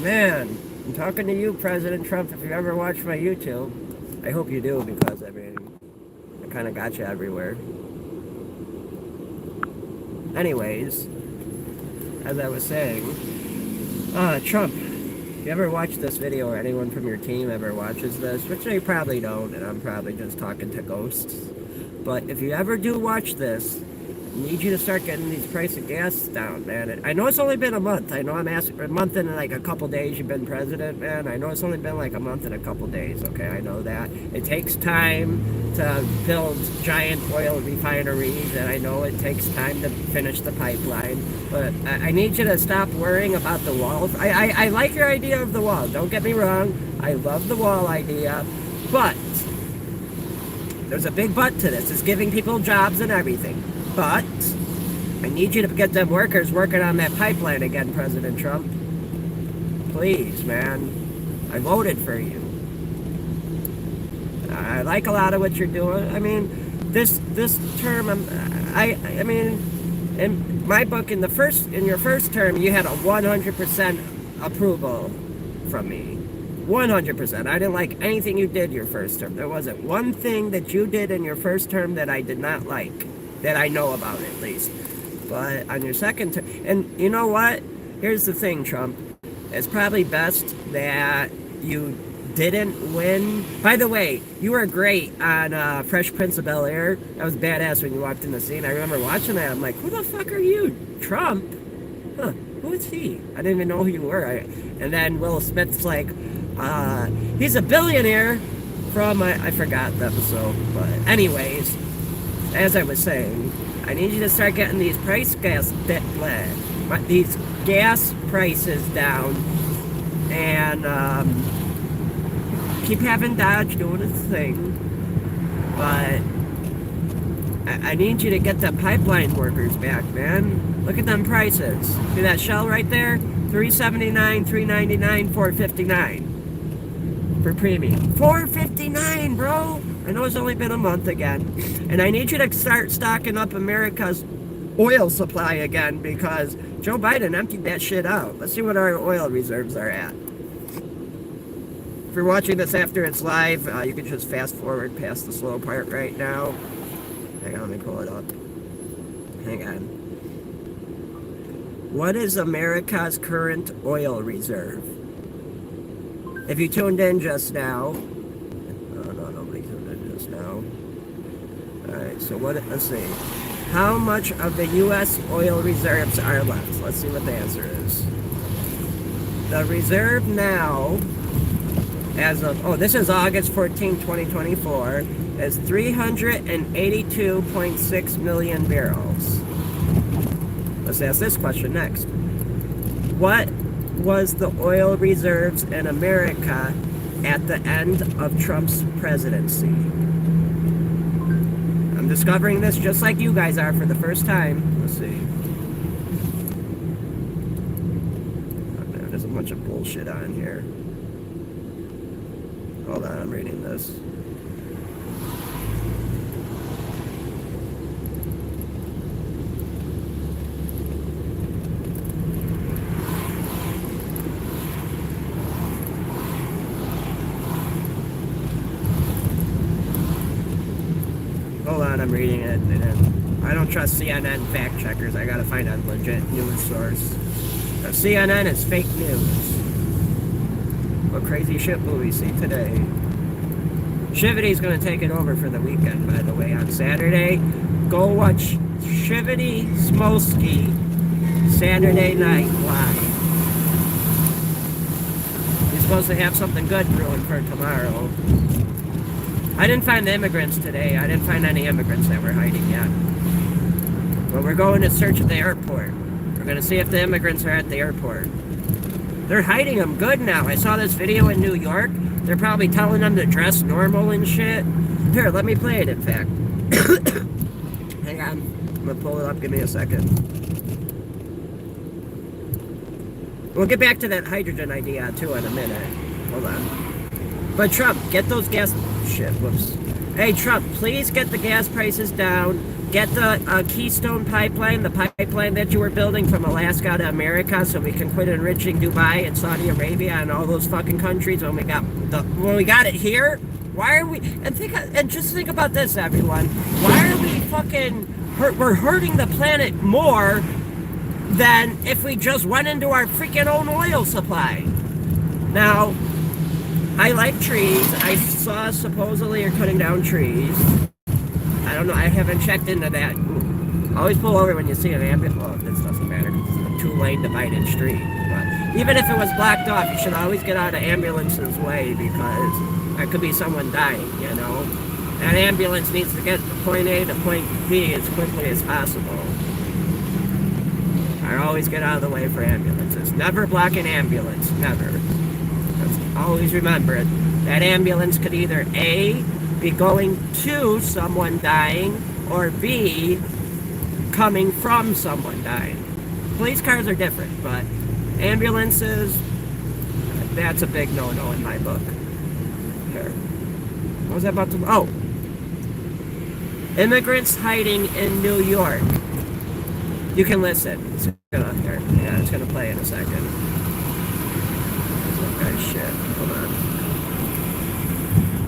Man, I'm talking to you, President Trump. If you ever watch my YouTube, I hope you do, because I mean, I kind of got you everywhere. Anyways, as I was saying, Trump, if you ever watch this video, or anyone from your team ever watches this, which they probably don't, and I'm probably just talking to ghosts, but if you ever do watch this, I need you to start getting these price of gas down, man. I know it's only been a month. I know I'm asking a month and like a couple days you've been president, man. I know it's only been like a month and a couple days, okay? I know that. It takes time to build giant oil refineries, and I know it takes time to finish the pipeline. But I need you to stop worrying about the wall. I like your idea of the wall. Don't get me wrong. I love the wall idea. But there's a big but to this. It's giving people jobs and everything. But I need you to get them workers working on that pipeline again, President Trump. Please, man. I voted for you. I like a lot of what you're doing. I mean, this term, I mean, in my book, in your first term, you had a 100% approval from me. 100%. I didn't like anything you did your first term. There wasn't one thing that you did in your first term that I did not like. That I know about, at least. But on your second term, and you know what? Here's the thing, Trump. It's probably best that you didn't win. By the way, you were great on Fresh Prince of Bel-Air. That was badass when you walked in the scene. I remember watching that. I'm like, who the fuck are you? Trump? Huh, who is he? I didn't even know who you were. And then Will Smith's like, he's a billionaire from, I forgot the episode. But anyways, as I was saying, I need you to start getting these these gas prices down, and keep having Dodge doing its thing. But I need you to get the pipeline workers back, man. Look at them prices. See that Shell right there? $3.79, $3.99, $4.59 for premium. $4.59, bro. I know it's only been a month again. And I need you to start stocking up America's oil supply again, because Joe Biden emptied that shit out. Let's see what our oil reserves are at. If you're watching this after it's live, you can just fast forward past the slow part right now. Hang on, let me pull it up. Hang on. What is America's current oil reserve? If you tuned in just now, Alright, so let's see. How much of the U.S. oil reserves are left? Let's see what the answer is. The reserve now, as of, this is August 14, 2024, is 382.6 million barrels. Let's ask this question next. What was the oil reserves in America at the end of Trump's presidency? I'm discovering this just like you guys are for the first time. Let's see. Oh, man, there's a bunch of bullshit on here. Hold on, I'm reading this. Hold on, I'm reading it. I don't trust CNN fact checkers. I gotta find a legit news source. CNN is fake news. What crazy shit will we see today? Shivity's gonna take it over for the weekend, by the way, on Saturday. Go watch Shivity Smolsky Saturday Night Live. He's supposed to have something good brewing for tomorrow. I didn't find the immigrants today. I didn't find any immigrants that were hiding yet. But we're going to search at the airport. We're going to see if the immigrants are at the airport. They're hiding them good now. I saw this video in New York. They're probably telling them to dress normal and shit. Here, let me play it, in fact. Hang on. I'm going to pull it up. Give me a second. We'll get back to that hydrogen idea, too, in a minute. Hold on. But Trump, get those gas... Shit, whoops. Hey, Trump, please get the gas prices down. get the Keystone pipeline, the pipeline that you were building from Alaska to America, so we can quit enriching Dubai and Saudi Arabia and all those fucking countries when we got it here. Why are we? And just think about this, everyone. Why are we fucking? We're hurting the planet more than if we just went into our freaking own oil supply. Now, I like trees. I saw supposedly you're cutting down trees. I don't know. I haven't checked into that. Always pull over when you see an ambulance. Well, this doesn't matter because it's a 2-lane divided street. But even if it was blocked off, you should always get out of ambulance's way because there could be someone dying, you know? That ambulance needs to get from point A to point B as quickly as possible. I always get out of the way for ambulances. Never block an ambulance. Never. Just always remember it. That ambulance could either A, be going to someone dying, or B, coming from someone dying. Police cars are different, but ambulances, that's a big no-no in my book. Here. What was I about to... Oh. Immigrants hiding in New York. You can listen. It's gonna play in a second. Oh, shit. Hold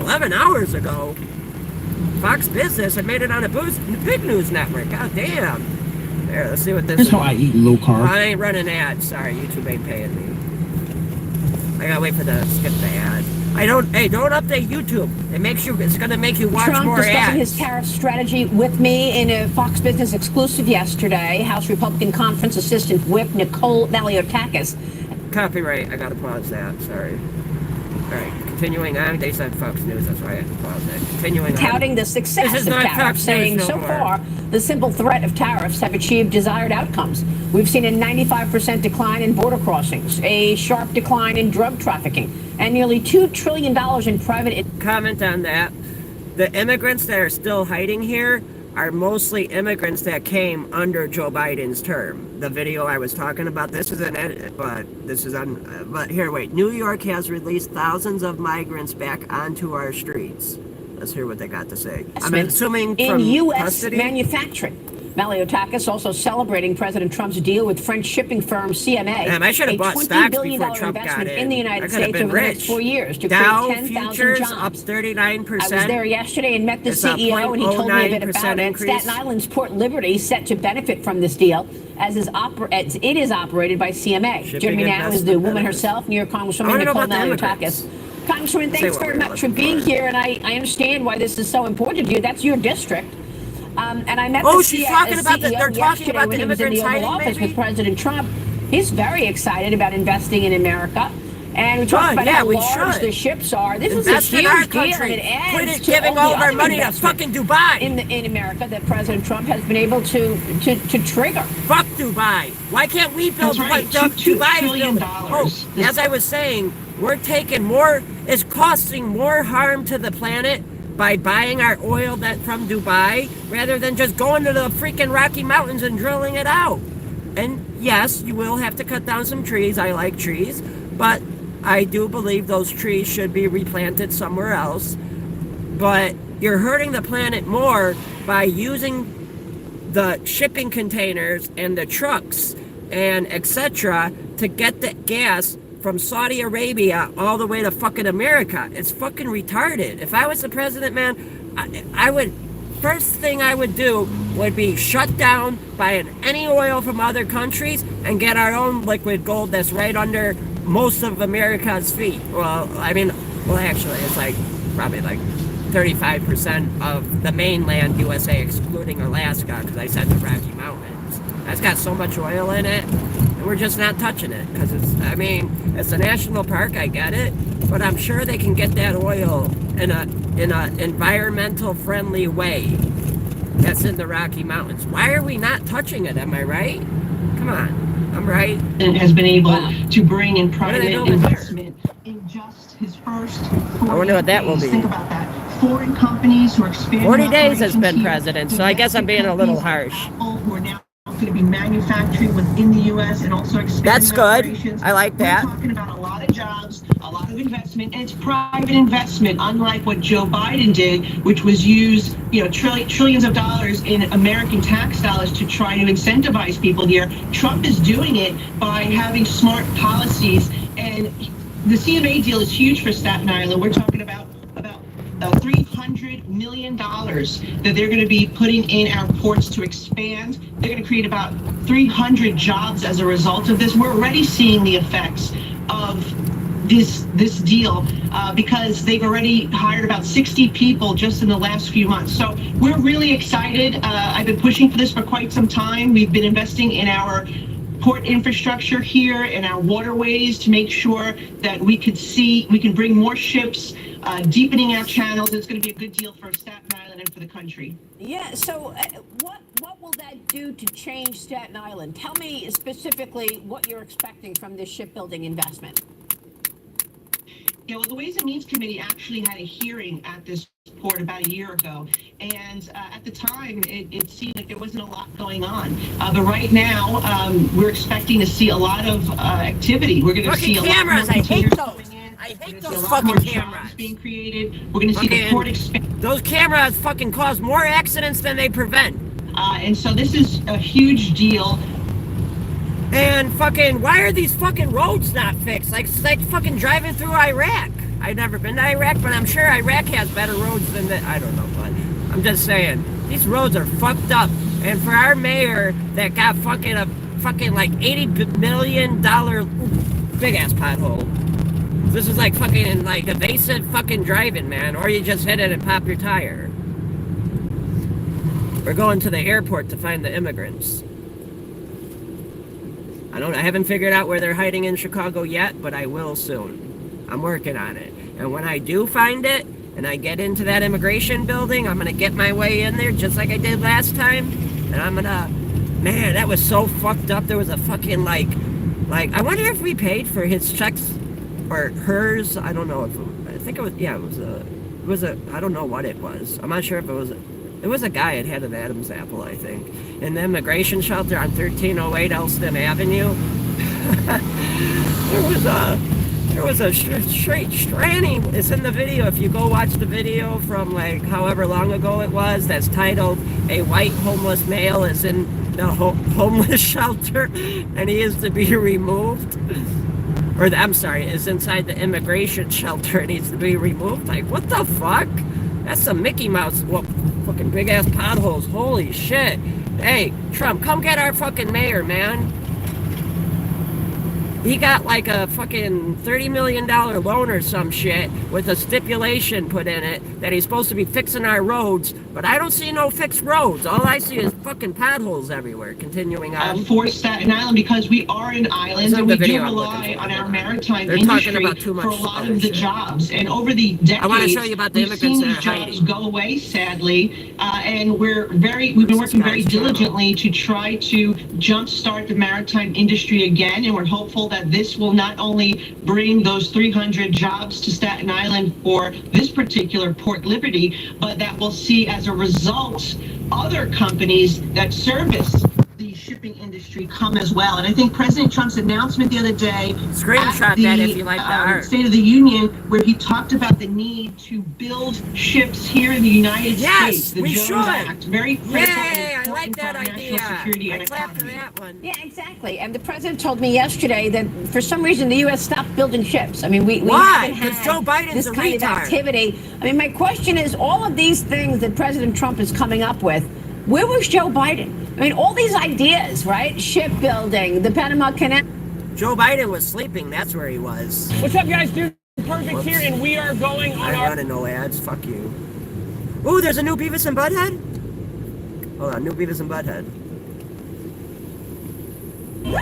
on. 11 hours ago, Fox Business had made it on a big news network. God damn. There, let's see what this is. Here's how I eat low carb. I ain't running ads. Sorry, YouTube ain't paying me. I gotta wait for the skip the ad. Don't update YouTube. It's gonna make you watch Trump more discussing ads. his tariff strategy with me in a Fox Business exclusive yesterday. House Republican Conference Assistant Whip Nicole Maliotakis. Copyright. I gotta pause that. Sorry. All right, continuing on. They said Fox News. That's why I had to pause it. Continuing on. Touting the success of tariffs, saying so far the simple threat of tariffs have achieved desired outcomes. We've seen a 95% decline in border crossings, a sharp decline in drug trafficking, and nearly $2 trillion in private... Comment on that. The immigrants that are still hiding here are mostly immigrants that came under Joe Biden's term. The video I was talking about, this is an edit, but here, wait. New York has released thousands of migrants back onto our streets. Let's hear what they got to say. I'm assuming from in U.S. custody? Manufacturing. Maliotakis also celebrating President Trump's deal with French shipping firm CMA. Damn, I should have bought stocks before Trump got in the United States over the next 4 years to Dow create 10,000 futures jobs. up 39%. I was there yesterday and met the CEO, and he told me a bit about it. Staten Island's Port Liberty is set to benefit from this deal as it is operated by CMA. Joining me now is the woman herself, New York Congresswoman Nicole Maliotakis. Congresswoman, thanks very much for being here, and I understand why this is so important to you. That's your district. And I met the she's talking about the, they're talking about the immigrants hiding, office with President Trump. He's very excited about investing in America. And we talked about how large the ships are. This is a huge deal, and it adds to giving all of our money to fucking Dubai. In America that President Trump has been able to trigger. Fuck Dubai. Why can't we build what Dubai is building? Oh, as I was saying, we're taking more, it's costing more harm to the planet by buying our oil from Dubai rather than just going to the freaking Rocky Mountains and drilling it out. And yes, you will have to cut down some trees. I like trees, but I do believe those trees should be replanted somewhere else. But you're hurting the planet more by using the shipping containers and the trucks and etc. to get the gas from Saudi Arabia all the way to fucking America. It's fucking retarded. If I was the president, man, I would, first thing I would do would be shut down buying any oil from other countries and get our own liquid gold that's right under most of America's feet. Well, actually, it's probably 35% of the mainland USA, excluding Alaska, because I said the Rocky Mountains. That's got so much oil in it, and we're just not touching it, because it's a national park, I get it, but I'm sure they can get that oil in a environmental friendly way that's in the Rocky Mountains. Why are we not touching it? Am I right? Come on, I'm right. And has been able to bring in private investment in just his first 4 I wonder what that will be. Think about that. Foreign companies who are expanding 40 days has been president, so I guess I'm being a little harsh. Who are now going to be manufacturing within the U.S. and also expanding That's good. operations. I like that. We're talking about a lot of jobs, a lot of investment, and it's private investment, unlike what Joe Biden did, which was use trillions of dollars in American tax dollars to try to incentivize people here. Trump is doing it by having smart policies, and the CMA deal is huge for Staten Island. We're talking about $300 million that they're going to be putting in our ports to expand. They're going to create about 300 jobs as a result of this. We're already seeing the effects of this deal because they've already hired about 60 people just in the last few months. So we're really excited. I've been pushing for this for quite some time. We've been investing in our port infrastructure here and our waterways to make sure that we can bring more ships, deepening our channels. It's going to be a good deal for Staten Island and for the country. Yeah, so what will that do to change Staten Island? Tell me specifically what you're expecting from this shipbuilding investment. Yeah, well, the Ways and Means Committee actually had a hearing at this port about a year ago, and at the time it seemed like there wasn't a lot going on, but right now we're expecting to see a lot of activity. We're going to see a lot more containers coming in. I hate those fucking cameras being created. We're going to see the port expand. Those cameras fucking cause more accidents than they prevent. And so this is a huge deal. And fucking, why are these fucking roads not fixed? Like fucking driving through Iraq. I've never been to Iraq, but I'm sure Iraq has better roads than that. I don't know, but I'm just saying, these roads are fucked up. And for our mayor that got fucking like $80 million big ass pothole. This is like fucking like evasive fucking driving, man. Or you just hit it and pop your tire. We're going to the airport to find the immigrants. I haven't figured out where they're hiding in Chicago yet, but I will soon. I'm working on it. And when I do find it, and I get into that immigration building, I'm gonna get my way in there just like I did last time. And I'm gonna, man, that was so fucked up. There was a fucking like, I wonder if we paid for his checks, or hers, I don't know if, I think it was, yeah, it was a, I don't know what it was. I'm not sure if it was a guy that had an Adam's apple, I think, in the immigration shelter on 1308 Elston Avenue. there was a straight tranny. It's in the video. If you go watch the video from like however long ago it was, that's titled "A White Homeless Male is in the Homeless Shelter and he is to be removed." Or I'm sorry, is inside the immigration shelter and needs to be removed. Like, what the fuck? That's some Mickey Mouse. Well, fucking big ass potholes. Holy shit. Hey, Trump, come get our fucking mayor, man. He got like a fucking $30 million loan or some shit with a stipulation put in it that he's supposed to be fixing our roads, but I don't see no fixed roads. All I see is fucking potholes everywhere. Continuing on. For Staten Island, because we are an island and we do rely on our maritime industry for a lot of the jobs. And over the decades, I want to show you about the immigrants that are jobs go away, sadly. And we've been working very diligently to try to jumpstart the maritime industry again, and we're hopeful that this will not only bring those 300 jobs to Staten Island for this particular Port Liberty, but that we'll see as a result other companies that service the shipping industry come as well. And I think President Trump's announcement the other day screenshot that if you like the art. State of the Union, where he talked about the need to build ships here in the United States. The Jones Act, very critical. Yay, I like that idea. Security and I clapped for economy. that one. Yeah, exactly. And the president told me yesterday that for some reason the U.S. stopped building ships. I mean, we Why? haven't Because had Joe Biden's this a kind retard. of activity. I mean, my question is, all of these things that President Trump is coming up with, where was Joe Biden? I mean, all these ideas, right? Shipbuilding, the Panama Canal. Joe Biden was sleeping. That's where he was. What's up, guys? Dude, Perfect here, and we are going on I don't want to know ads. Fuck you. Ooh, there's a new Beavis and Butthead? Hold on, new Beavis and Butthead.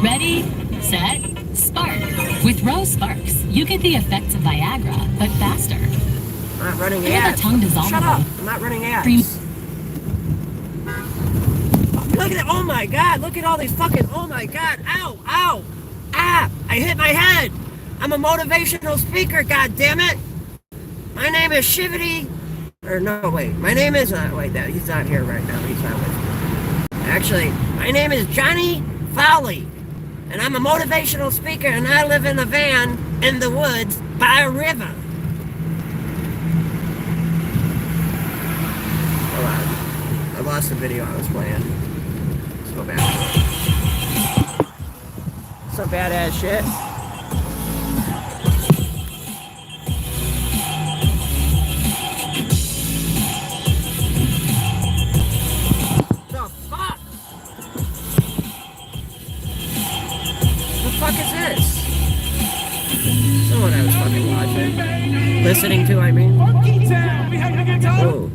Ready, set, spark. With Rose Sparks, you get the effects of Viagra, but faster. I'm not running And ads. a tongue dissolvable. Shut up. I'm not running ads. Cream- Look at it. Oh my god. Look at all these fucking. Oh my god. Ow. Ow. Ah. I hit my head. I'm a motivational speaker. God damn it. My name is Shivity. Or no, wait. My name is. Wait, no, he's not here right now. He's not with me. Actually, my My name is Johnny Fowley, and I'm a motivational speaker, and I live in a van in the woods by a river. Hold on. I lost the video I was playing. Let's go back. Some badass shit. The fuck is this? Someone I was fucking watching. Listening to, I mean. Oh.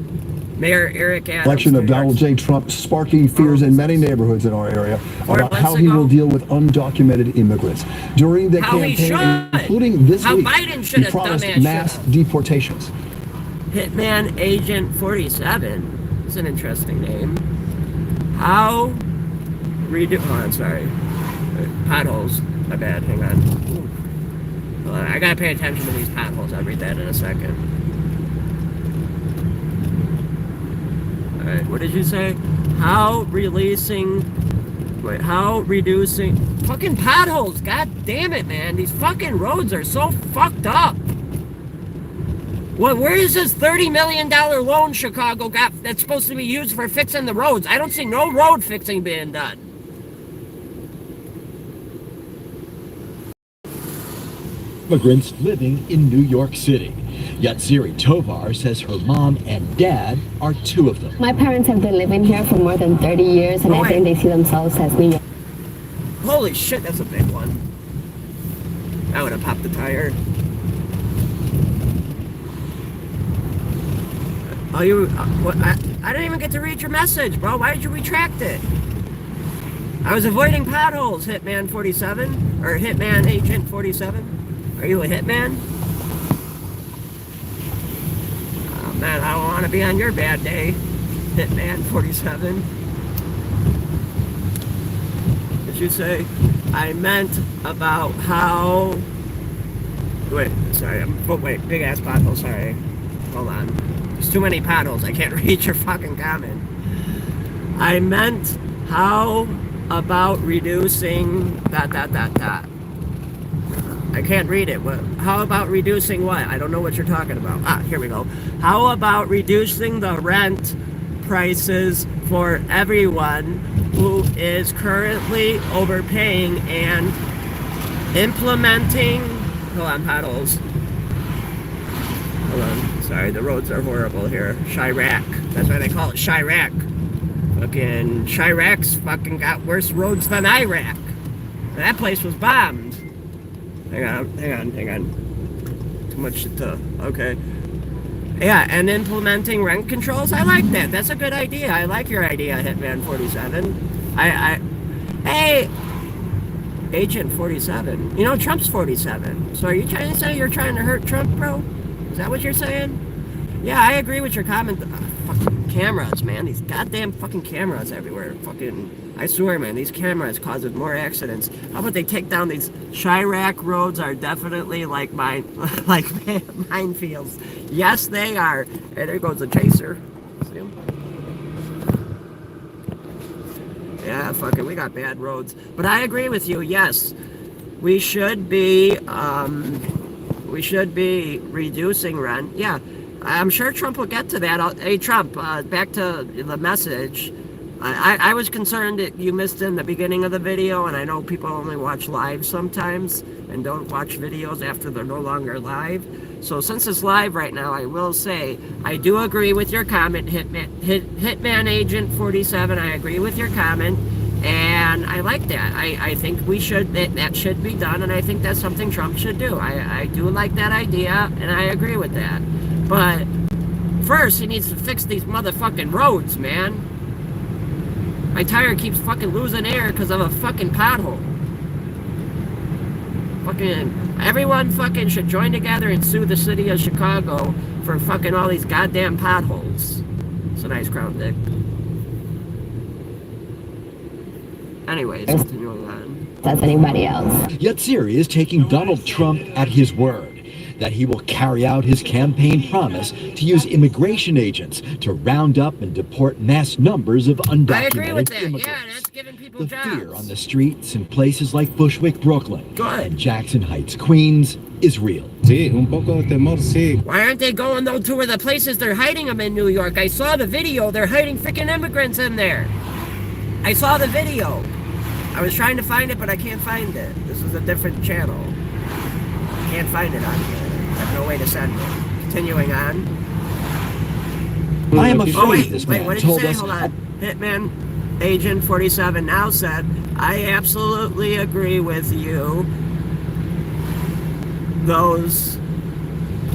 Mayor Eric Adams. Election of Donald J. Trump sparking fears in many neighborhoods in our area about how he will deal with undocumented immigrants. During the campaign, including this week, he promised mass deportations. Hitman Agent 47. It's an interesting name. How redo? Oh, I'm sorry. Potholes. My bad. Hang on. Hold on. I gotta pay attention to these potholes. I'll read that in a second. Alright, what did you say? How reducing fucking potholes? God damn it, man. These fucking roads are so fucked up. Well, where is this $30 million loan Chicago got that's supposed to be used for fixing the roads? I don't see no road fixing being done. Immigrants living in New York City. Yatsiri Tovar says her mom and dad are two of them. My parents have been living here for more than 30 years, and I think they see themselves as New York. Holy shit, that's a big one. I would have popped the tire. Oh, you... what? I didn't even get to read your message, bro. Why did you retract it? I was avoiding potholes, Hitman 47. Or Hitman Agent 47. Are you a hitman? Oh, man, I don't want to be on your bad day, Hitman 47. Did you say? I meant about how... Wait, sorry. Wait, big ass pothole, sorry. Hold on. There's too many potholes. I can't read your fucking comment. I meant how about reducing ... I can't read it. How about reducing what? I don't know what you're talking about. Ah, here we go. How about reducing the rent prices for everyone who is currently overpaying and implementing... Hold on, potholes. Hold on. Sorry, the roads are horrible here. Chirac. That's why they call it Chirac. Fucking Chirac's fucking got worse roads than Iraq. That place was bombed. Hang on. Too much to... Okay. Yeah, and implementing rent controls. I like that. That's a good idea. I like your idea, Hitman 47. Hey, Agent 47. You know, Trump's 47. So are you trying to say you're trying to hurt Trump, bro? Is that what you're saying? Yeah, I agree with your comment. Fucking cameras, man. These goddamn fucking cameras everywhere. Fucking... I swear, man, these cameras causes more accidents. How about they take down these... Chirac roads are definitely like minefields. Yes, they are. Hey, there goes the chaser. See him? Yeah, fucking, we got bad roads. But I agree with you, yes. We should be reducing rent. Yeah, I'm sure Trump will get to that. Hey, Trump, back to the message. I was concerned that you missed in the beginning of the video, and I know people only watch live sometimes and don't watch videos after they're no longer live. So since it's live right now, I will say I do agree with your comment, Hitman Agent 47. I agree with your comment, and I like that. I think we should that should be done, and I think that's something Trump should do. I do like that idea, and I agree with that. But first, he needs to fix these motherfucking roads, man. My tire keeps fucking losing air because of a fucking pothole. Fucking everyone fucking should join together and sue the city of Chicago for fucking all these goddamn potholes. It's a nice crown, Dick. Anyways, continuing on. As anybody else. Yatsiri is taking Donald Trump at his word. that he will carry out his campaign promise to use immigration agents to round up and deport mass numbers of undocumented immigrants. Yeah, that's giving people jobs. The fear on the streets in places like Bushwick, Brooklyn, and Jackson Heights, Queens, is real. Why aren't they going though to where the places they're hiding them in New York? I saw the video. They're hiding freaking immigrants in there. I saw the video. I was trying to find it, but I can't find it. This is a different channel. Can't find it on here. I have no way to send it. Continuing on. I am afraid this man what did you told say? us. Hold on. Hitman Agent 47 now said, I absolutely agree with you. Those.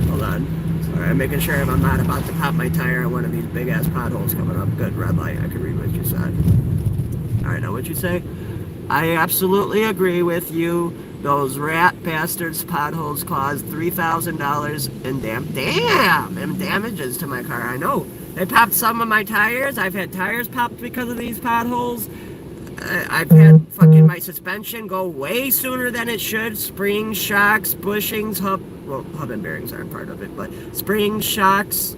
Hold on. Sorry, I'm making sure I'm not about to pop my tire on one of these big ass potholes coming up. Good, red light. I can read what you said. Alright, now what'd you say? I absolutely agree with you. Those rat bastards potholes caused $3,000 in damages to my car. I know. They popped some of my tires. I've had tires popped because of these potholes. I've had fucking my suspension go way sooner than it should. Springs, shocks, bushings, hub and bearings aren't part of it, but springs, shocks.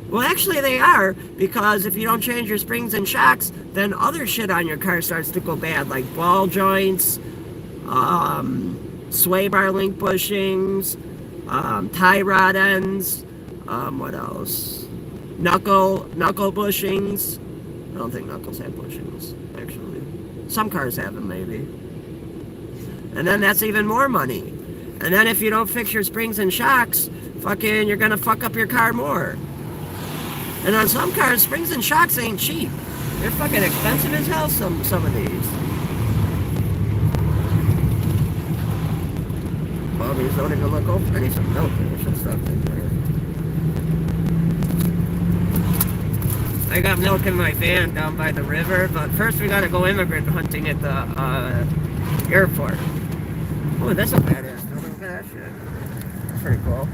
Well, actually they are, because if you don't change your springs and shocks, then other shit on your car starts to go bad, like ball joints, sway bar link bushings, tie rod ends, what else? Knuckle bushings. I don't think knuckles have bushings, actually. Some cars have them, maybe. And then that's even more money. And then if you don't fix your springs and shocks, fucking, you're gonna fuck up your car more. And on some cars, springs and shocks ain't cheap. They're fucking expensive as hell, some of these. Well, these don't even look open. I need some milk and some stuff in there. I got milk in my van down by the river, but first we gotta go immigrant hunting at the airport. Oh, that's a badass building. Look at that shit. That's pretty cool.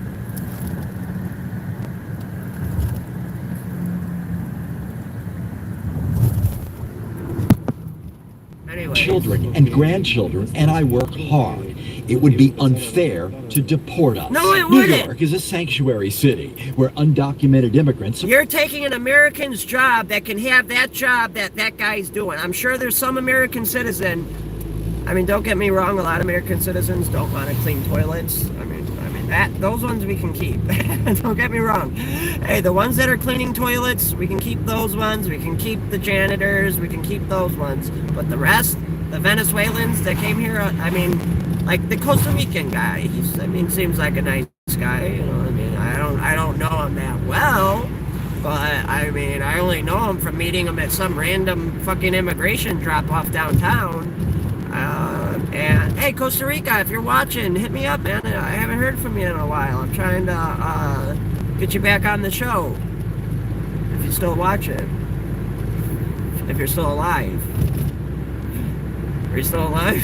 Children and grandchildren, and I work hard. It would be unfair to deport us. No, it wouldn't. New York is a sanctuary city where undocumented immigrants... You're taking an American's job that can have that job that guy's doing. I'm sure there's some American citizen. I mean, don't get me wrong, a lot of American citizens don't want to clean toilets. I mean those ones we can keep. Don't get me wrong. Hey, the ones that are cleaning toilets, we can keep those ones. We can keep the janitors. We can keep those ones. But the rest, the Venezuelans that came here, I mean, like the Costa Rican guy, seems like a nice guy. You know, I mean, I don't know him that well, but I mean, I only know him from meeting him at some random fucking immigration drop-off downtown. And hey, Costa Rica, if you're watching, hit me up, man. I haven't heard from you in a while. I'm trying to get you back on the show. If you're still watching. If you're still alive. Are you still alive?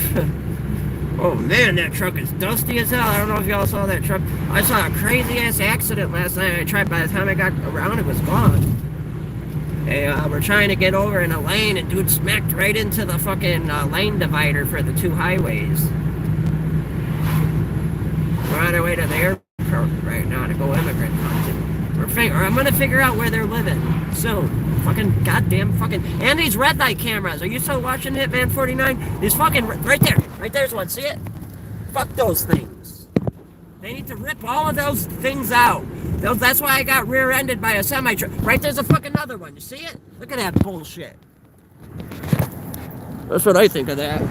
Oh man, that truck is dusty as hell. I don't know if y'all saw that truck. I saw a crazy ass accident last night. I tried, by the time I got around, it was gone. Hey, we're trying to get over in a lane, and dude smacked right into the fucking lane divider for the two highways. We're on our way to the airport right now to go immigrant hunting. I'm gonna figure out where they're living soon. Fucking goddamn fucking... And these red light cameras. Are you still watching Hitman 49? These fucking... Right there. Right there's one. See it? Fuck those things. They need to rip all of those things out. That's why I got rear-ended by a semi-truck. Right there's a fucking other one. You see it? Look at that bullshit. That's what I think of that.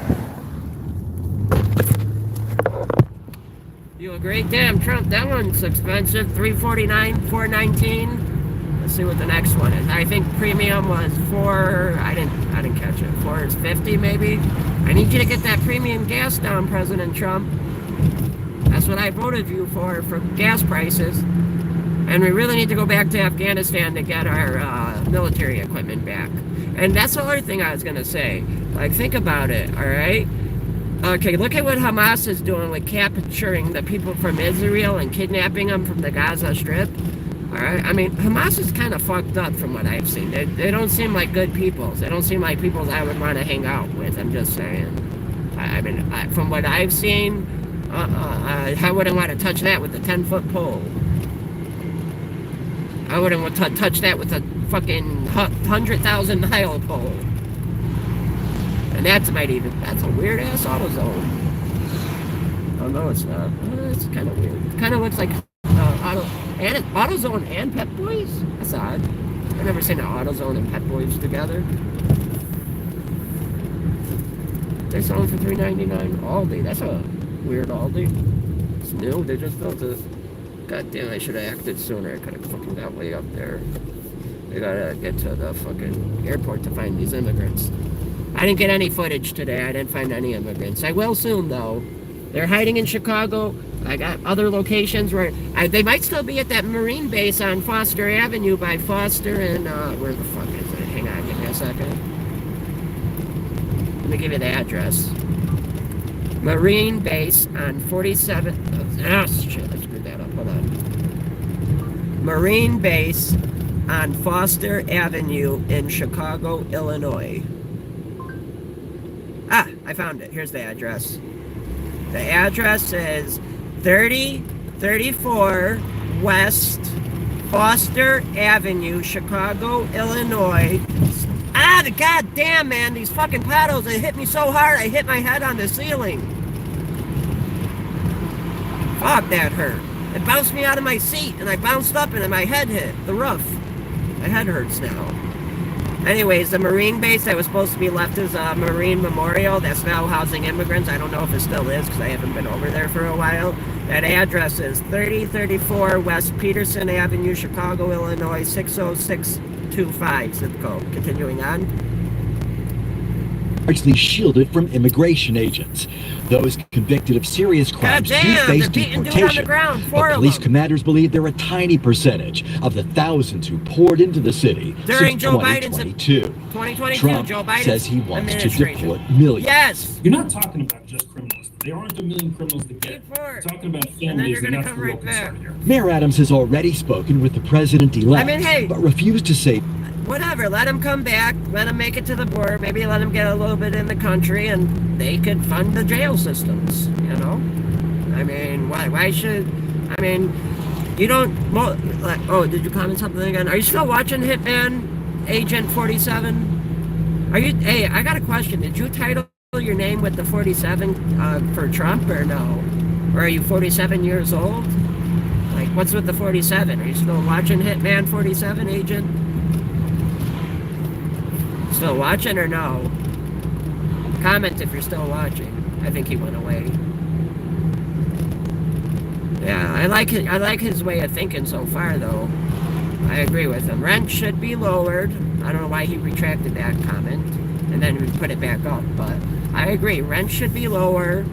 You agree? Damn, Trump, that one's expensive. $349, $419. Let's see what the next one is. I think premium was $4. I didn't catch it. $4.50 maybe. I need you to get that premium gas down, President Trump. That's what I voted you for gas prices. And we really need to go back to Afghanistan to get our military equipment back. And that's the other thing I was going to say. Like, think about it, all right? Okay, look at what Hamas is doing with capturing the people from Israel and kidnapping them from the Gaza Strip. All right? I mean, Hamas is kind of fucked up from what I've seen. They don't seem like good people. They don't seem like people I would want to hang out with, I'm just saying. I mean, from what I've seen... I wouldn't want to touch that with a 10-foot pole. I wouldn't want to touch that with a fucking 100,000-mile pole. And that's a weird ass AutoZone. Oh no, it's not. It's kind of weird. It kind of looks like AutoZone and Pep Boys. That's odd. I've never seen an AutoZone and Pep Boys together. They sell them for $3.99. Aldi. That's a weird Aldi. It's new. They just built it. God damn! I should have acted sooner. I could have fucking got way up there. They gotta get to the fucking airport to find these immigrants. I didn't get any footage today. I didn't find any immigrants. I will soon, though. They're hiding in Chicago. I got other locations where they might still be at that Marine base on Foster Avenue by Foster and where the fuck is it? Hang on, give me a second. Let me give you the address. Marine base on 47. Oh shit! I screwed that up. Hold on. Marine base on Foster Avenue in Chicago, Illinois. Ah, I found it. Here's the address. The address is 3034 West Foster Avenue, Chicago, Illinois. Ah, the goddamn, man, these fucking paddles, they hit me so hard, I hit my head on the ceiling. Fuck, that hurt. It bounced me out of my seat, and I bounced up, and then my head hit the roof. My head hurts now. Anyways, the Marine base that was supposed to be left as a Marine memorial that's now housing immigrants. I don't know if it still is because I haven't been over there for a while. That address is 3034 West Peterson Avenue, Chicago, Illinois, 60625 zip code. Continuing on. Largely shielded from immigration agents. Those convicted of serious crimes do face deportation, but police commanders believe they're a tiny percentage of the thousands who poured into the city during since Joe 2022. 2022, Trump Joe Biden says he wants to deport millions. Yes! You're not talking about just criminals. There aren't a million criminals to get. You're talking about families, and that's the real concern here. Mayor Adams has already spoken with the president-elect, but refused to say... Whatever, let him come back, let him make it to the border, maybe let him get a little bit in the country, and they could fund the jail systems, you know? I mean, why should, I mean, you don't, oh, did you comment something again? Are you still watching Hitman Agent 47? Are you, hey, I got a question, did you title your name with the 47 for Trump, or no? Or are you 47 years old? Like, what's with the 47? Are you still watching Hitman 47, Agent? Still watching or no? Comment if you're still watching. I think he went away. Yeah, I like his way of thinking so far, though. I agree with him. Rent should be lowered. I don't know why he retracted that comment and then we put it back up, but I agree. Rent should be lower,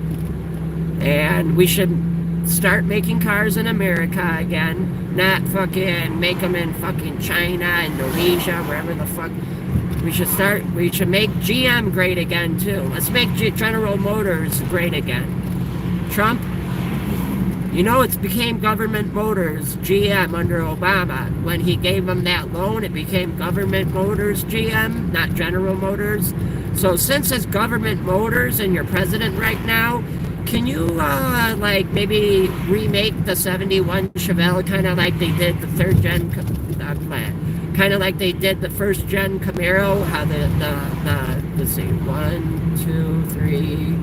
and we should start making cars in America again, not fucking make them in fucking China, Indonesia, wherever the fuck. We should make GM great again, too. Let's make General Motors great again. Trump, you know, it became Government Motors GM under Obama. When he gave them that loan, it became Government Motors GM, not General Motors. So since it's Government Motors and you're president right now, can you, like, maybe remake the 71 Chevelle, kind of like they did the third-gen plant? Kind of like they did the first-gen Camaro, how let's see, 1, 2, 3.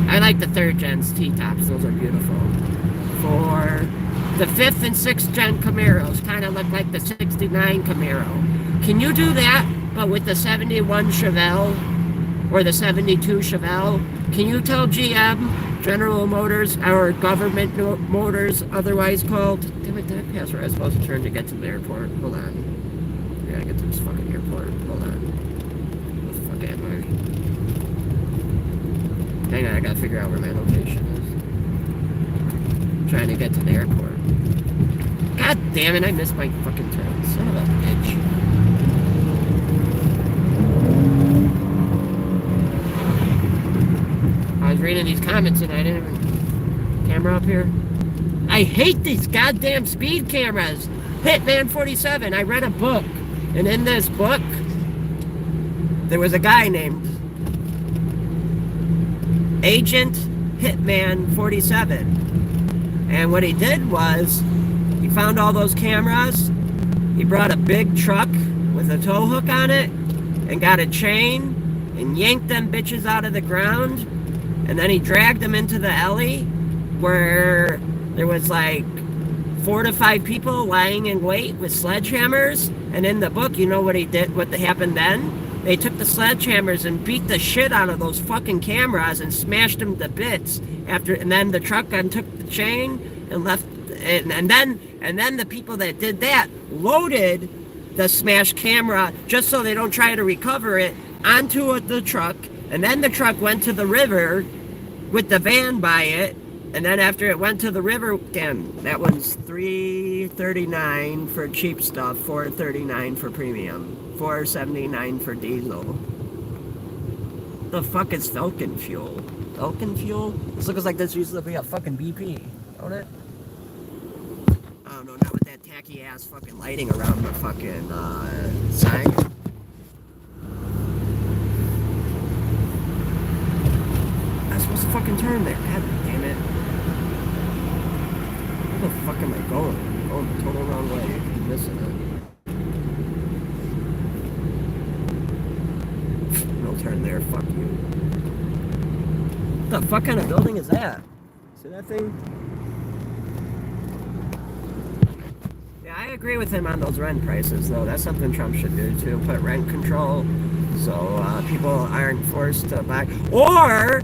I like the third-gens T-tops, those are beautiful. 4. The 5th and 6th-gen Camaros kind of look like the 69 Camaro. Can you do that, but with the 71 Chevelle, or the 72 Chevelle? Can you tell GM, General Motors, or Government Motors, otherwise called? Damn it, that password I was supposed to turn to get to the airport. Hold on. I gotta get to this fucking airport. Hold on. Where the fuck am I? Hang on, I gotta figure out where my location is. I'm trying to get to the airport. God damn it, I missed my fucking turn. Son of a bitch. I was reading these comments and I didn't even... Camera up here? I hate these goddamn speed cameras! Hitman 47, I read a book. And in this book, there was a guy named Agent Hitman 47. And what he did was, he found all those cameras, he brought a big truck with a tow hook on it, and got a chain, and yanked them bitches out of the ground, and then he dragged them into the alley, where there was like 4 to 5 people lying in wait with sledgehammers. And in the book, you know what he did, what happened then? They took the sledgehammers and beat the shit out of those fucking cameras and smashed them to bits. And then the truck untook the chain and left. And then the people that did that loaded the smashed camera, just so they don't try to recover it, onto the truck. And then the truck went to the river with the van by it. And then after it went to the river, again, that one's $3.39 for cheap stuff, $4.39 for premium, $4.79 for diesel. The fuck is Falcon fuel? Falcon fuel? This looks like this used to be a fucking BP, don't it? I don't know, not with that tacky ass fucking lighting around the fucking sign. I'm supposed to fucking turn there, god damn it. Where the fuck am I going? I'm going the total wrong way. I'm missing it. No turn there, fuck you. What the fuck kind of building is that? See that thing? Yeah, I agree with him on those rent prices, though. That's something Trump should do, too. Put rent control so people aren't forced to buy. Or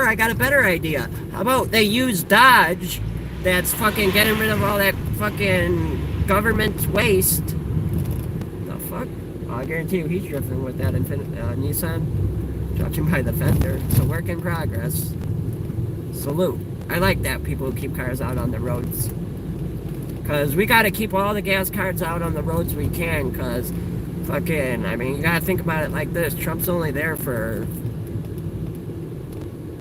I got a better idea. How about they use Dodge, that's fucking getting rid of all that fucking government waste. The fuck? Oh, I guarantee you he's drifting with that Nissan. Judging by the fender. It's a work in progress. Salute. I like that, people who keep cars out on the roads. Because we got to keep all the gas cars out on the roads we can, because fucking, I mean, you got to think about it like this. Trump's only there for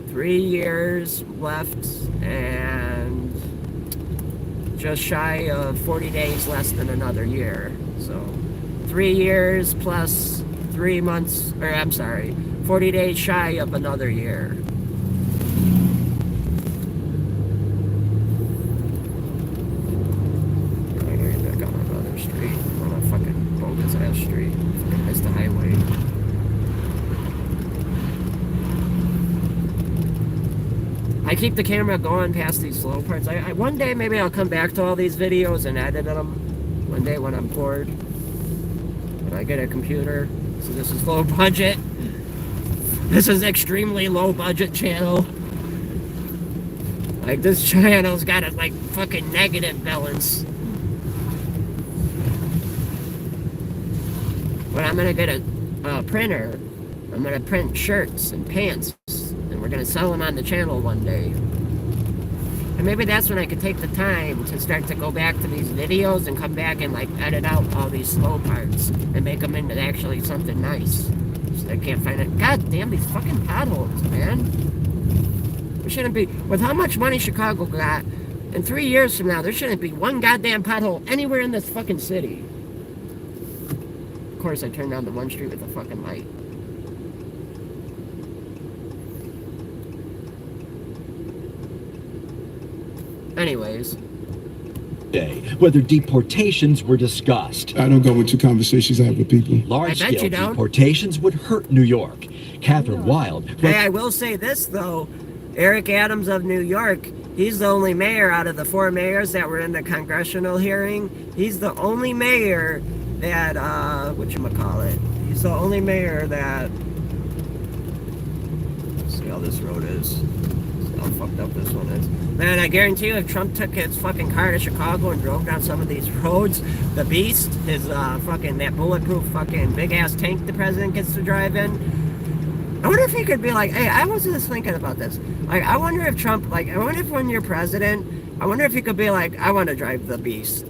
3 years left, and just shy of 40 days less than another year. So 3 years plus 3 months, or I'm sorry, 40 days shy of another year. Back on another street, on a fucking bogus ass street. Fucking missed the highway. I keep the camera going past these slow parts. One day maybe I'll come back to all these videos and edit them. One day when I'm bored. When I get a computer. So this is low budget. This is extremely low budget channel. Like this channel's got a like fucking negative balance. But I'm gonna get a printer. I'm gonna print shirts and pants. And we're gonna sell them on the channel one day. And maybe that's when I could take the time to start to go back to these videos and come back and like edit out all these slow parts and make them into actually something nice. So they can't find it. God damn these fucking potholes, man. There shouldn't be, with how much money Chicago got, in 3 years from now, there shouldn't be one goddamn pothole anywhere in this fucking city. Of course, I turned down the one street with a fucking light. Anyways. Whether deportations were discussed. I don't go into conversations I have with people. Large-scale deportations would hurt New York. Catherine Wild. Hey, I will say this, though. Eric Adams of New York, he's the only mayor out of the 4 mayors that were in the congressional hearing. He's the only mayor that, whatchamacallit? He's the only mayor that... Let's see how this road is. See how fucked up this one is. Man, I guarantee you if Trump took his fucking car to Chicago and drove down some of these roads, the Beast, his fucking, that bulletproof fucking big-ass tank the president gets to drive in, I wonder if he could be like, hey, I was just thinking about this. Like, I wonder if Trump, like, I wonder if when you're president, I wonder if he could be like, I want to drive the Beast.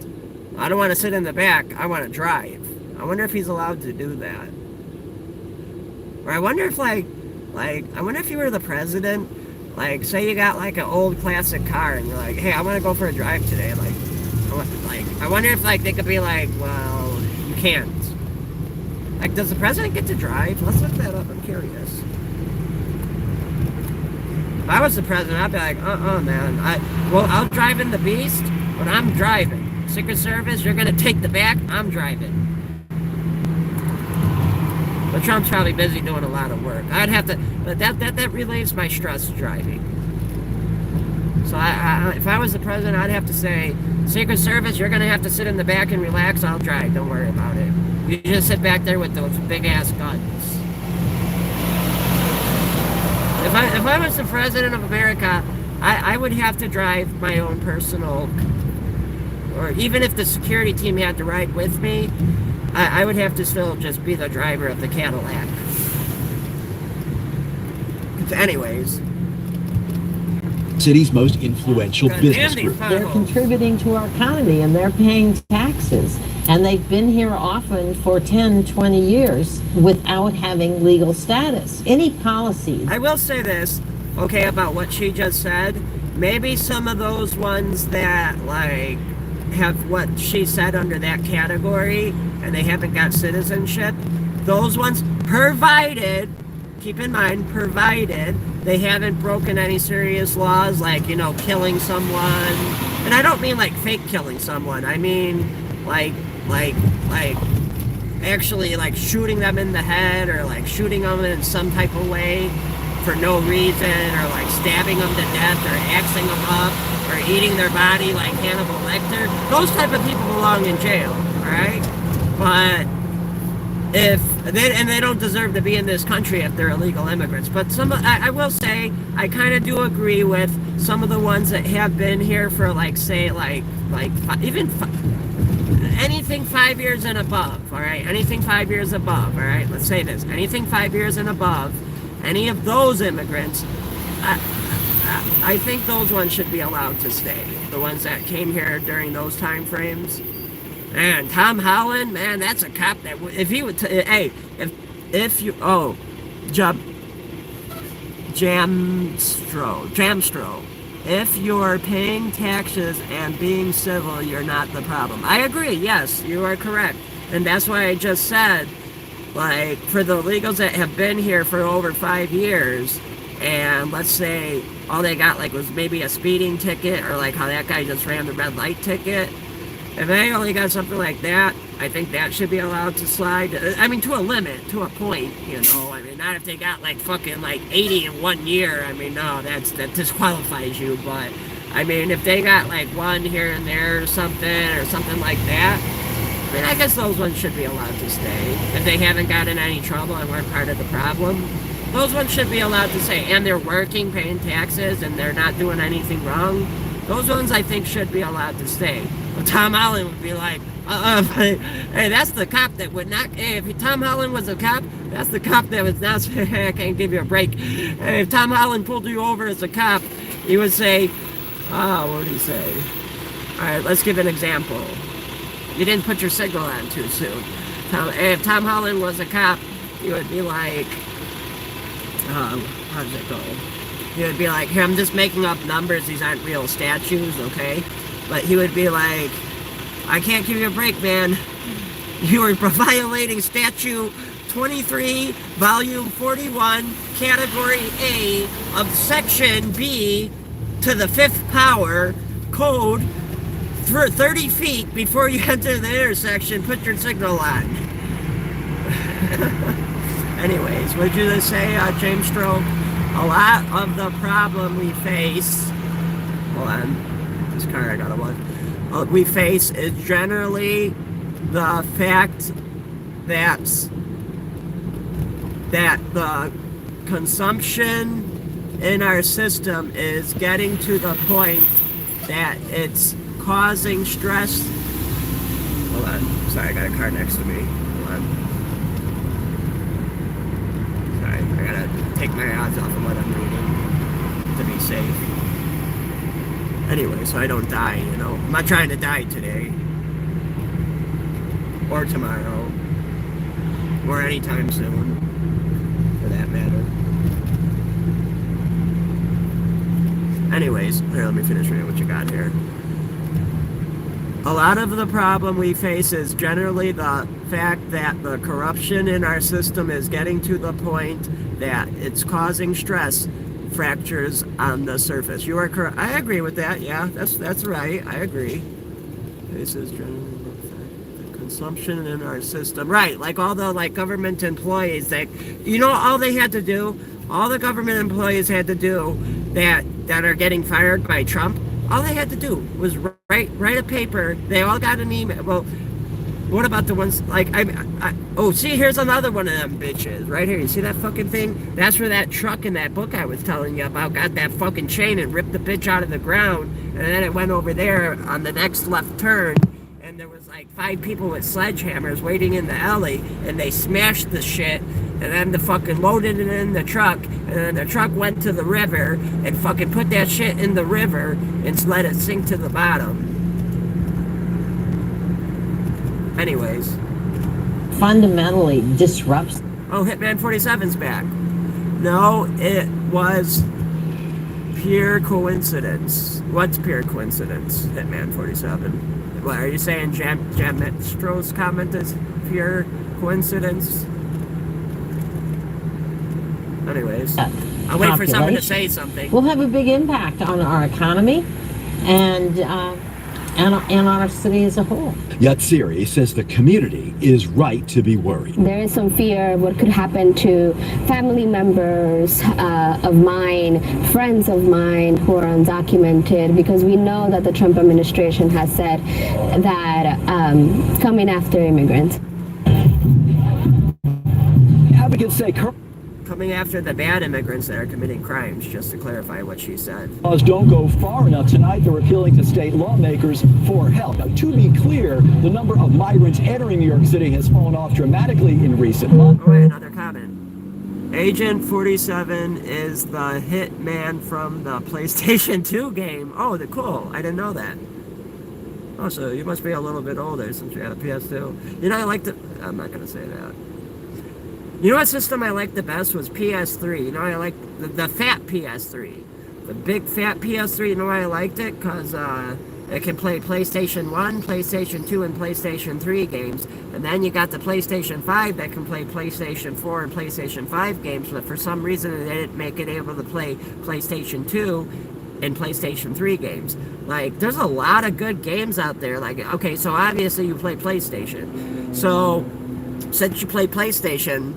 I don't want to sit in the back, I want to drive. I wonder if he's allowed to do that. Or I wonder if, I wonder if you were the president, like, say you got, like, an old classic car, and you're like, hey, I want to go for a drive today, like, I wonder if, like, they could be like, well, you can't. Like, does the president get to drive? Let's look that up, I'm curious. If I was the president, I'd be like, man. I'll drive in the Beast, but I'm driving. Secret Service, you're gonna take the back, I'm driving. But Trump's probably busy doing a lot of work. I'd have to, but that relieves my stress driving. So if I was the president, I'd have to say, Secret Service, you're gonna have to sit in the back and relax, I'll drive, don't worry about it. You just sit back there with those big ass guns. If I was the president of America, I would have to drive my own personal, or even if the security team had to ride with me, I would have to still just be the driver of the Cadillac. Anyways. City's most influential business group. They're contributing to our economy and they're paying taxes. And they've been here often for 10, 20 years without having legal status. Any policies. I will say this, okay, about what she just said. Maybe some of those ones that, like, have what she said under that category and they haven't got citizenship, those ones, provided, keep in mind, provided they haven't broken any serious laws, like, you know, killing someone. And I don't mean like fake killing someone. I mean like actually like shooting them in the head, or like shooting them in some type of way for no reason, or like stabbing them to death, or axing them up, or eating their body like Hannibal Lecter. Those type of people belong in jail, alright? But they don't deserve to be in this country if they're illegal immigrants. But I will say, I kind of do agree with some of the ones that have been here for, like, say, anything 5 years and above, all right? Anything 5 years above, all right? Let's say this. Anything 5 years and above, any of those immigrants, I think those ones should be allowed to stay. The ones that came here during those time frames. And Tom Holland, man, that's a cop that, if he would, Jamstro, if you're paying taxes and being civil, you're not the problem. I agree, yes, you are correct. And that's why I just said, like, for the illegals that have been here for over 5 years, and let's say all they got, like, was maybe a speeding ticket, or like how that guy just ran the red light ticket, if they only got something like that, I think that should be allowed to slide. I mean, to a limit, to a point, you know. I mean, not if they got like fucking like 80 in 1 year. I mean, no, that disqualifies you. But I mean, if they got like one here and there or something like that, I mean, I guess those ones should be allowed to stay. If they haven't gotten any trouble and weren't part of the problem, those ones should be allowed to stay. And they're working, paying taxes, and they're not doing anything wrong. Those ones I think should be allowed to stay. But Tom Holland would be like, hey, that's the cop that would not, hey, if Tom Holland was a cop, that's the cop that was not, I can't give you a break. Hey, if Tom Holland pulled you over as a cop, he would say, what would he say? All right, let's give an example. You didn't put your signal on too soon. If Tom Holland was a cop, he would be like, how does it go? He would be like, hey, I'm just making up numbers, these aren't real statues, okay? But he would be like, I can't give you a break, man. You are violating statute 23, volume 41, category A of section B to the 5th power, code for 30 feet before you enter the intersection, put your signal on. Anyways, what did you just say, James Stroke? A lot of the problem we face, hold on, this car I got a one, we face is generally the fact that the consumption in our system is getting to the point that it's causing stress. Hold on, sorry, I got a car next to me, hold on. Sorry, I gotta take my eyes off of what I'm reading to be safe. Anyway, so I don't die, you know. I'm not trying to die today. Or tomorrow. Or anytime soon. For that matter. Anyways, here, let me finish reading what you got here. A lot of the problem we face is generally the fact that the corruption in our system is getting to the point that it's causing stress. fractures on the surface. You are correct. I agree with that. Yeah, that's right. I agree. This is the consumption in our system. Right, like all the government employees that, all they had to do, all the government employees had to do that are getting fired by Trump, all they had to do was write a paper. They all got an email. Well, what about the ones oh, see, here's another one of them bitches right here. You see that fucking thing? That's where that truck in that book I was telling you about got that fucking chain and ripped the bitch out of the ground, and then it went over there on the next left turn, and there was 5 people with sledgehammers waiting in the alley, and they smashed the shit, and then the fucking loaded it in the truck, and then the truck went to the river and fucking put that shit in the river and let it sink to the bottom. Anyways. Fundamentally disrupts. Oh, Hitman 47's back. No, it was pure coincidence. What's pure coincidence, Hitman 47? What, are you saying Stroh's comment is pure coincidence? Anyways, I'll wait for someone to say something. Will have a big impact on our economy and on our city as a whole. Yatsiri says the community is right to be worried. There is some fear of what could happen to family members of mine, friends of mine who are undocumented, because we know that the Trump administration has said that coming after immigrants. Advocates say coming after the bad immigrants that are committing crimes, just to clarify what she said. Laws don't go far enough. Tonight they're appealing to state lawmakers for help. Now, to be clear, the number of migrants entering New York City has fallen off dramatically in recent months. Oh, wait, another comment. Agent 47 is the hitman from the PlayStation 2 game. Oh, cool. I didn't know that. Oh, so you must be a little bit older since you had a PS2. I like the... I'm not going to say that. You know what system I liked the best was PS3. I like the fat PS3. The big fat PS3, you know why I liked it? Because it can play PlayStation 1, PlayStation 2, and PlayStation 3 games. And then you got the PlayStation 5 that can play PlayStation 4 and PlayStation 5 games, but for some reason they didn't make it able to play PlayStation 2 and PlayStation 3 games. There's a lot of good games out there. Okay, so obviously you play PlayStation. So, since you play PlayStation,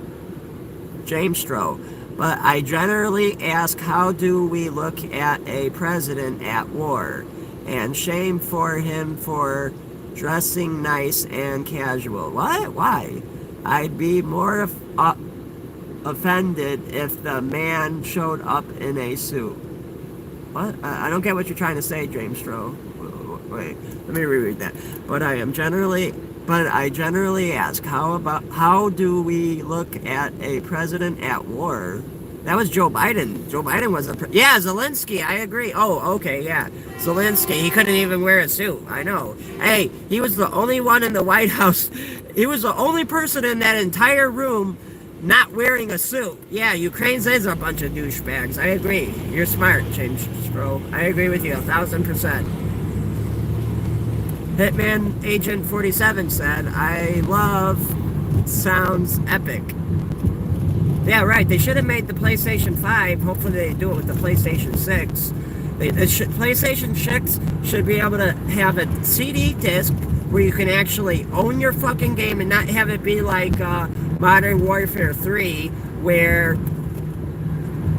James Stroh, but I generally ask, how do we look at a president at war? And shame for him for dressing nice and casual. What? Why? I'd be more offended if the man showed up in a suit. What? I don't get what you're trying to say, James Stroh. Wait, let me reread that. But I generally ask, how do we look at a president at war? That was Joe Biden. Joe Biden was yeah, Zelensky, I agree. Oh, okay, yeah. Zelensky, he couldn't even wear a suit. I know. Hey, he was the only one in the White House. He was the only person in that entire room not wearing a suit. Yeah, Ukraine's is a bunch of douchebags. I agree. You're smart, James Stroh. I agree with you 1,000%. Hitman Agent 47 said, I love sounds epic. Yeah, right. They should have made the PlayStation 5. Hopefully they do it with the PlayStation 6. PlayStation 6 should be able to have a CD disc where you can actually own your fucking game and not have it be like Modern Warfare 3, where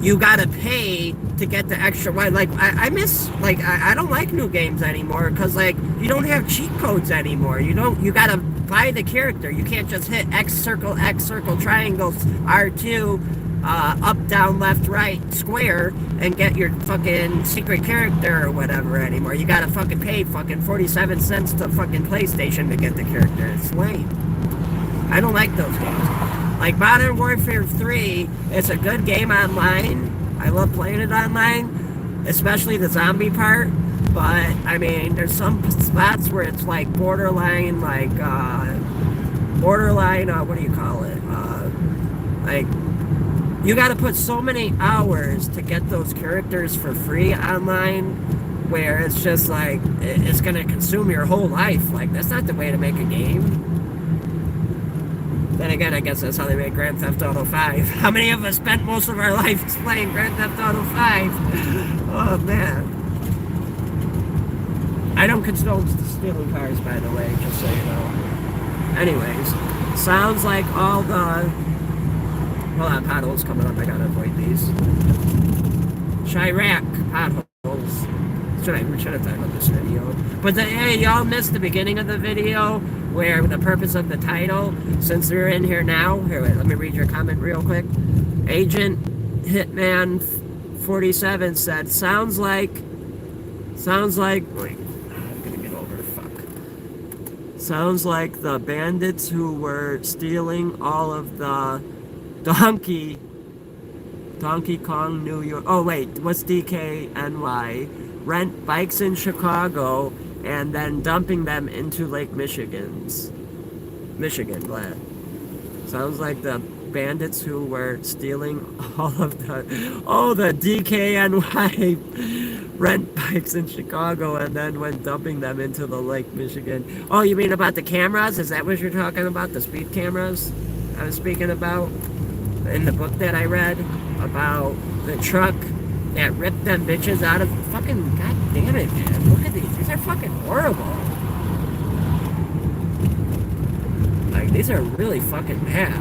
you gotta pay to get the extra. I miss, I don't like new games anymore, because you don't have cheat codes anymore. You gotta buy the character. You can't just hit X circle, triangles, R2, up, down, left, right, square, and get your fucking secret character or whatever anymore. You gotta fucking pay fucking 47 cents to fucking PlayStation to get the character. It's lame. I don't like those games. Like Modern Warfare 3, it's a good game online. I love playing it online, especially the zombie part. But, I mean, there's some spots where it's borderline, what do you call it? You gotta put so many hours to get those characters for free online, where it's just it's gonna consume your whole life. That's not the way to make a game. Then again, I guess that's how they made Grand Theft Auto 5. How many of us spent most of our lives playing Grand Theft Auto 5? Oh, man. I don't condone stealing cars, by the way, just so you know. Anyways, sounds like all the... Hold on, potholes coming up. I gotta avoid these. Chirac potholes. We should have titled this video. But hey, y'all missed the beginning of the video where the purpose of the title, since they're in here now. Here, wait, let me read your comment real quick. Agent Hitman 47 said, sounds like, wait, I'm gonna get over, fuck. Sounds like the bandits who were stealing all of the Donkey Kong New York, oh wait, what's DKNY? Rent bikes in Chicago and then dumping them into Lake Michigan, glad. Sounds like the bandits who were stealing all the DKNY rent bikes in Chicago and then went dumping them into the Lake Michigan. Oh, you mean about the cameras? Is that what you're talking about? The speed cameras I was speaking about in the book that I read about the truck that ripped them bitches out of fucking, god damn it, man. Look at these. These are fucking horrible. Like, these are really fucking bad.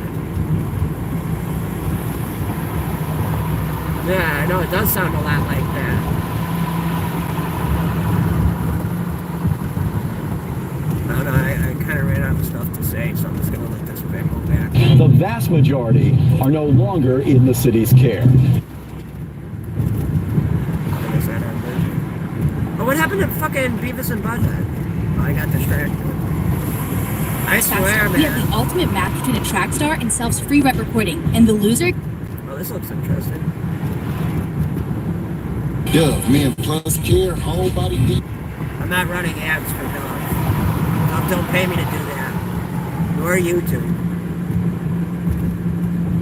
Yeah, I know, it does sound a lot like that. I don't know, I kind of ran out of stuff to say, so I'm just going to let this back go back. The vast majority are no longer in the city's care. Oh, what happened to fucking Beavis and Butthead? Oh, I got distracted. I swear, man. We have the ultimate match between a track star and Self's free rep recording, and the loser... Oh, this looks interesting. Yeah, me and Plus Care, whole body deep. I'm not running ads for dogs. Don't pay me to do that. Nor YouTube.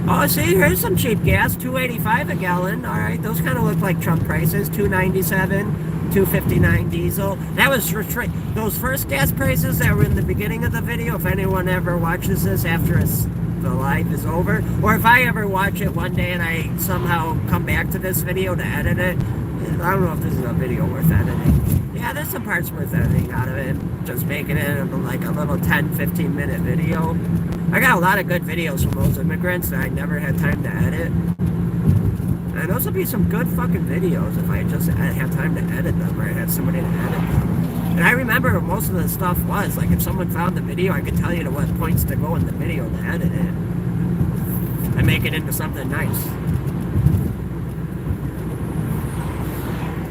Oh, see, here's some cheap gas. $2.85 a gallon. All right, those kind of look like Trump prices. $2.97, $2.59 diesel. That was those first gas prices that were in the beginning of the video. If anyone ever watches this after the live is over, or if I ever watch it one day and I somehow come back to this video to edit it, I don't know if this is a video worth editing. Yeah, there's some parts worth editing out of it. Just making it like a little 10-15 minute video. I got a lot of good videos from those immigrants that I never had time to edit. And those would be some good fucking videos if I just had time to edit them, or I had somebody to edit them. And I remember most of the stuff was, like, if someone found the video, I could tell you to what points to go in the video to edit it. And make it into something nice.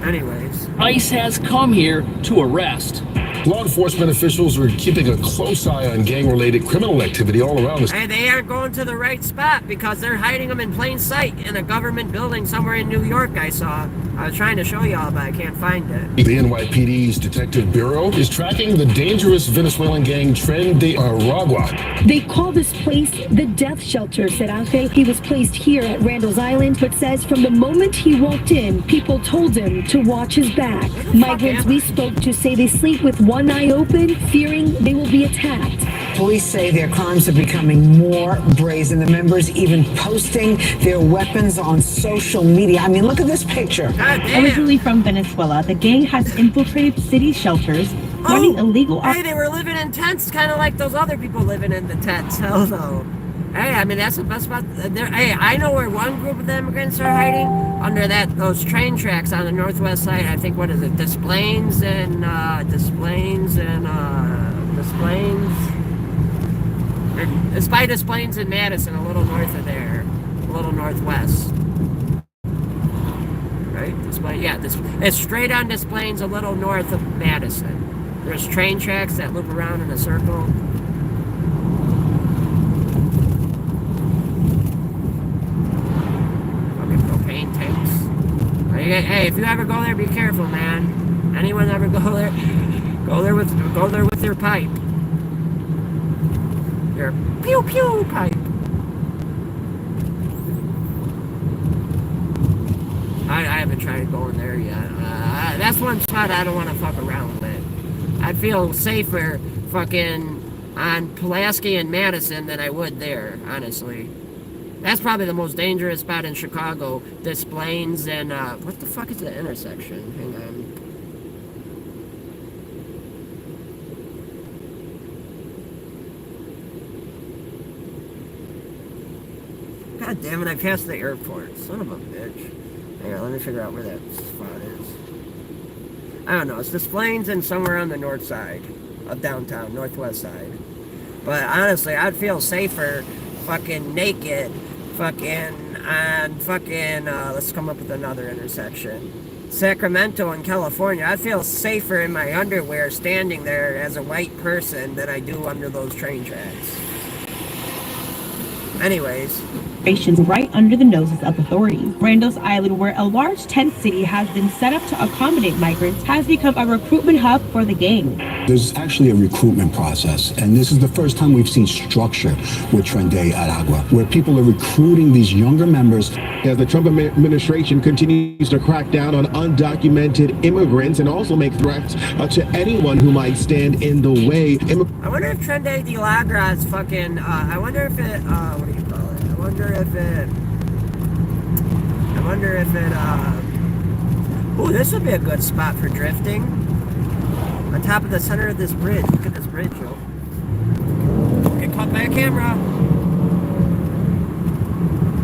Anyways. ICE has come here to arrest. Law enforcement officials are keeping a close eye on gang-related criminal activity all around the... Hey, they aren't going to the right spot because they're hiding them in plain sight in a government building somewhere in New York, I saw. I was trying to show y'all, but I can't find it. The NYPD's Detective Bureau is tracking the dangerous Venezuelan gang Tren de Aragua. They call this place the death shelter, said Aje. He was placed here at Randall's Island, but says from the moment he walked in, people told him to watch his back. Migrants we spoke to say they sleep with one eye open, fearing they will be attacked. Police say their crimes are becoming more brazen. The members even posting their weapons on social media. I mean, look at this picture. Originally from Venezuela, the gang has infiltrated city shelters, running illegal... Hey, they were living in tents, kind of like those other people living in the tents. Hell no. Hey, I mean, that's the best spot. Hey, I know where one group of immigrants are hiding. Under those train tracks on the northwest side. I think, what is it? Des Plaines and it's by Des Plaines and Madison, a little north of there. A little northwest. Right? It's straight on Des Plaines, a little north of Madison. There's train tracks that loop around in a circle. Fucking propane tanks. Hey, if you ever go there, be careful, man. Anyone ever go there? Go there with your pipe. Your pew pew pipe. I haven't tried going there yet. That's one spot I don't want to fuck around with. I'd feel safer fucking on Pulaski and Madison than I would there, honestly. That's probably the most dangerous spot in Chicago. Des Plaines and, what the fuck is the intersection? Hang on. God damn it, I passed the airport. Son of a bitch. Hang on, let me figure out where that spot is. I don't know, it's Des Plaines and somewhere on the north side of downtown, northwest side. But honestly, I'd feel safer fucking naked, fucking on fucking, let's come up with another intersection. Sacramento in California, I'd feel safer in my underwear standing there as a white person than I do under those train tracks. Anyways. Right under the noses of authorities. Randall's Island, where a large tent city has been set up to accommodate migrants, has become a recruitment hub for the gang. There's actually a recruitment process, and this is the first time we've seen structure with Tren de Aragua, where people are recruiting these younger members. As the Trump administration continues to crack down on undocumented immigrants and also make threats to anyone who might stand in the way. I wonder if Tren de Aragua is fucking, I wonder if it, what do you call it? I wonder if it, ooh, this would be a good spot for drifting. On top of the center of this bridge. Look at this bridge, yo. Get caught by a camera.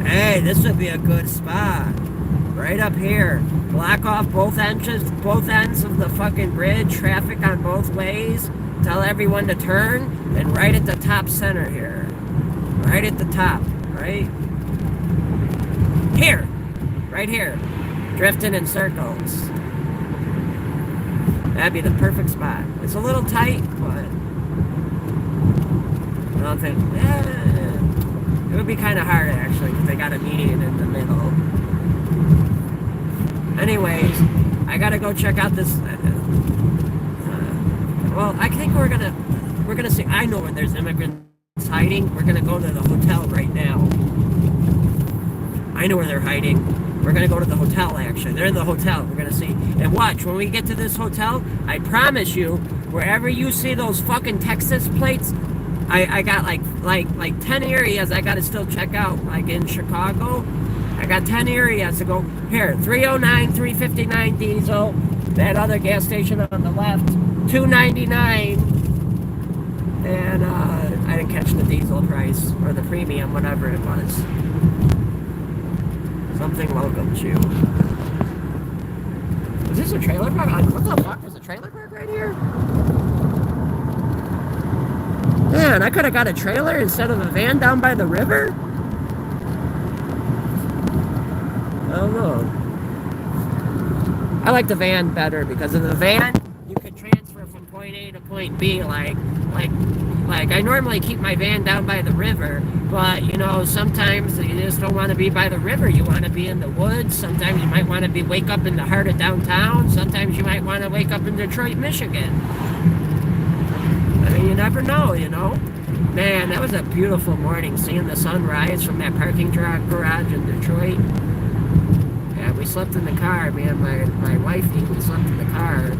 Hey, this would be a good spot. Right up here. Block off both ends of the fucking bridge. Traffic on both ways. Tell everyone to turn. And right at the top center here. Right at the top. Right? Here! Right here. Drifting in circles. That'd be the perfect spot. It's a little tight, but I don't think, it would be kind of hard actually, because they got a median in the middle. Anyways, I gotta go check out this, well, I think we're gonna see, I know where there's immigrants hiding. We're gonna go to the hotel right now. I know where they're hiding. We're gonna go to the hotel, actually. They're in the hotel. We're gonna see. And watch, when we get to this hotel, I promise you, wherever you see those fucking Texas plates, I got like 10 areas I gotta still check out. Like in Chicago, I got 10 areas to go. Here, 309, 359 diesel. That other gas station on the left, 299. And I didn't catch the diesel price, or the premium, whatever it was. Something welcome to. Is this a trailer park? What the fuck? There's a trailer park right here? Man, I could have got a trailer instead of a van down by the river? I don't know. I like the van better because in the van, you can transfer from point A to point B like I normally keep my van down by the river, but you know, sometimes you just don't want to be by the river. You want to be in the woods. Sometimes you might want to wake up in the heart of downtown. Sometimes you might want to wake up in Detroit, Michigan. I mean, you never know, you know? Man, that was a beautiful morning, seeing the sunrise from that parking garage in Detroit. Yeah, we slept in the car, me and my wifey, we slept in the car,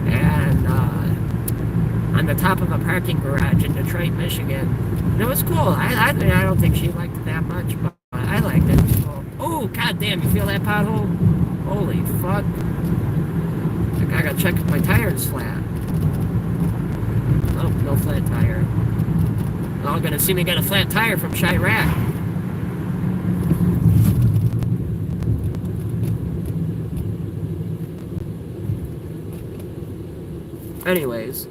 and on the top of a parking garage in Detroit, Michigan. And it was cool. I don't think she liked it that much, but I liked it. So, oh, goddamn, you feel that pothole? Holy fuck. I think I gotta check if my tire's flat. Oh, no flat tire. They're all gonna see me get a flat tire from Chirac. Anyways.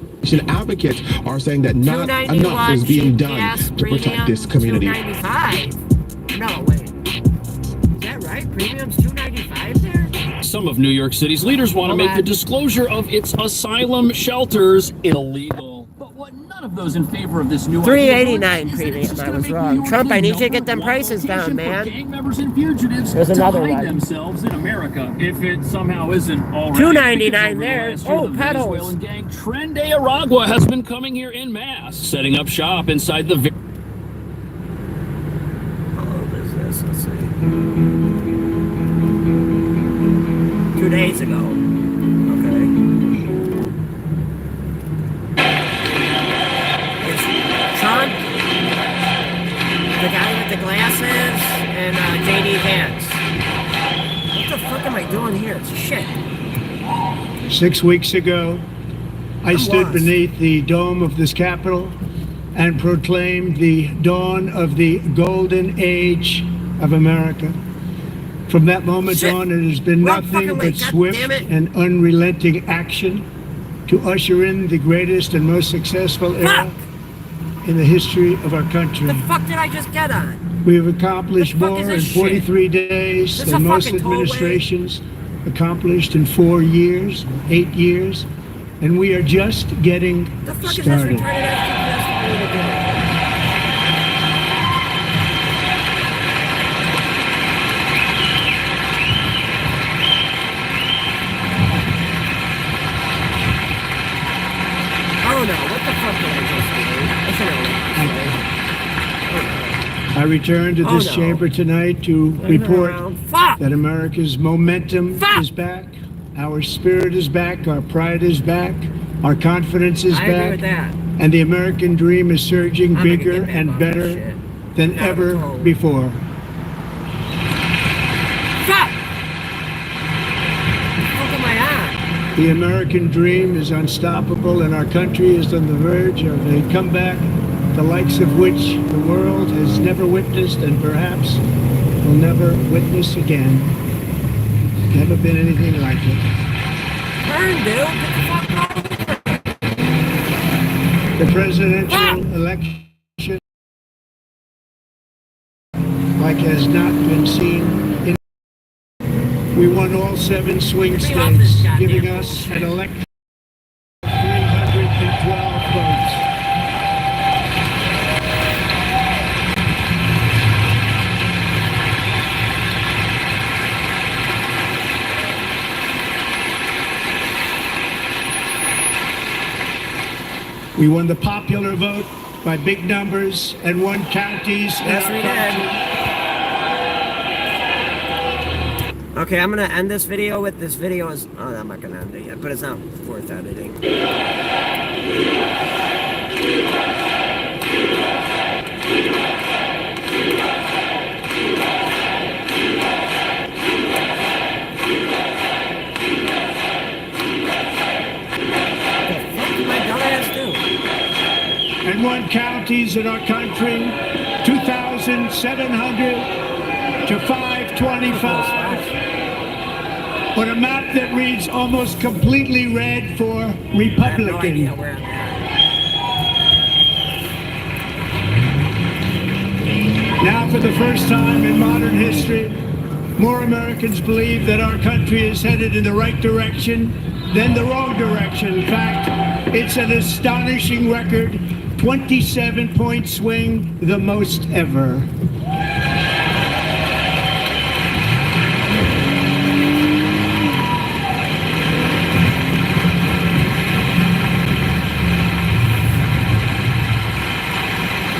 Advocates are saying that not enough is being done to protect this community. $2.95? No, wait. Is that right? Premium's $2.95 there? Some of New York City's leaders want to make the disclosure of its asylum shelters illegal. But what none of those in favor of this new $3.89 premium. I was wrong. Trump, I need you to get them prices down, man. Gang members and fugitives There's another to hide one. themselves in America. If it somehow isn't already. $2.99 there. Oh, pedals. Venezuelan gang Tren de Aragua has been coming here en masse, setting up shop inside the. How old is this? Let's see. 2 days ago. Okay. the glasses and JD Vance. What the fuck am I doing here? It's shit. 6 weeks ago, I stood beneath the dome of this Capitol and proclaimed the dawn of the golden age of America. From that moment on, it has been nothing but swift and unrelenting action to usher in the greatest and most successful era in the history of our country. The fuck did I just get on? We have accomplished more in 43 days than most administrations accomplished in 4 years, 8 years, and we are just getting started. Oh no, what the fuck did I just do? I return to this chamber tonight to report that America's momentum is back, our spirit is back, our pride is back, our confidence is back, and the American dream is surging bigger and better than ever before. The American dream is unstoppable, and our country is on the verge of a comeback, the likes of which the world has never witnessed and perhaps will never witness again. Never been anything like it. Turn, dude. Get the fuck out. The presidential election, like has not been seen in. We won all 7 swing states, giving us an electoral 312 votes. We won the popular vote by big numbers and won counties. Yes, we did. Okay, I'm gonna end this video with this video is. Oh, I'm not gonna end it yet, but it's not worth editing. And won counties in our country, 2,700 to 525. On a map that reads almost completely red for Republican. Now, for the first time in modern history, more Americans believe that our country is headed in the right direction than the wrong direction. In fact, it's an astonishing record, 27-point swing, the most ever.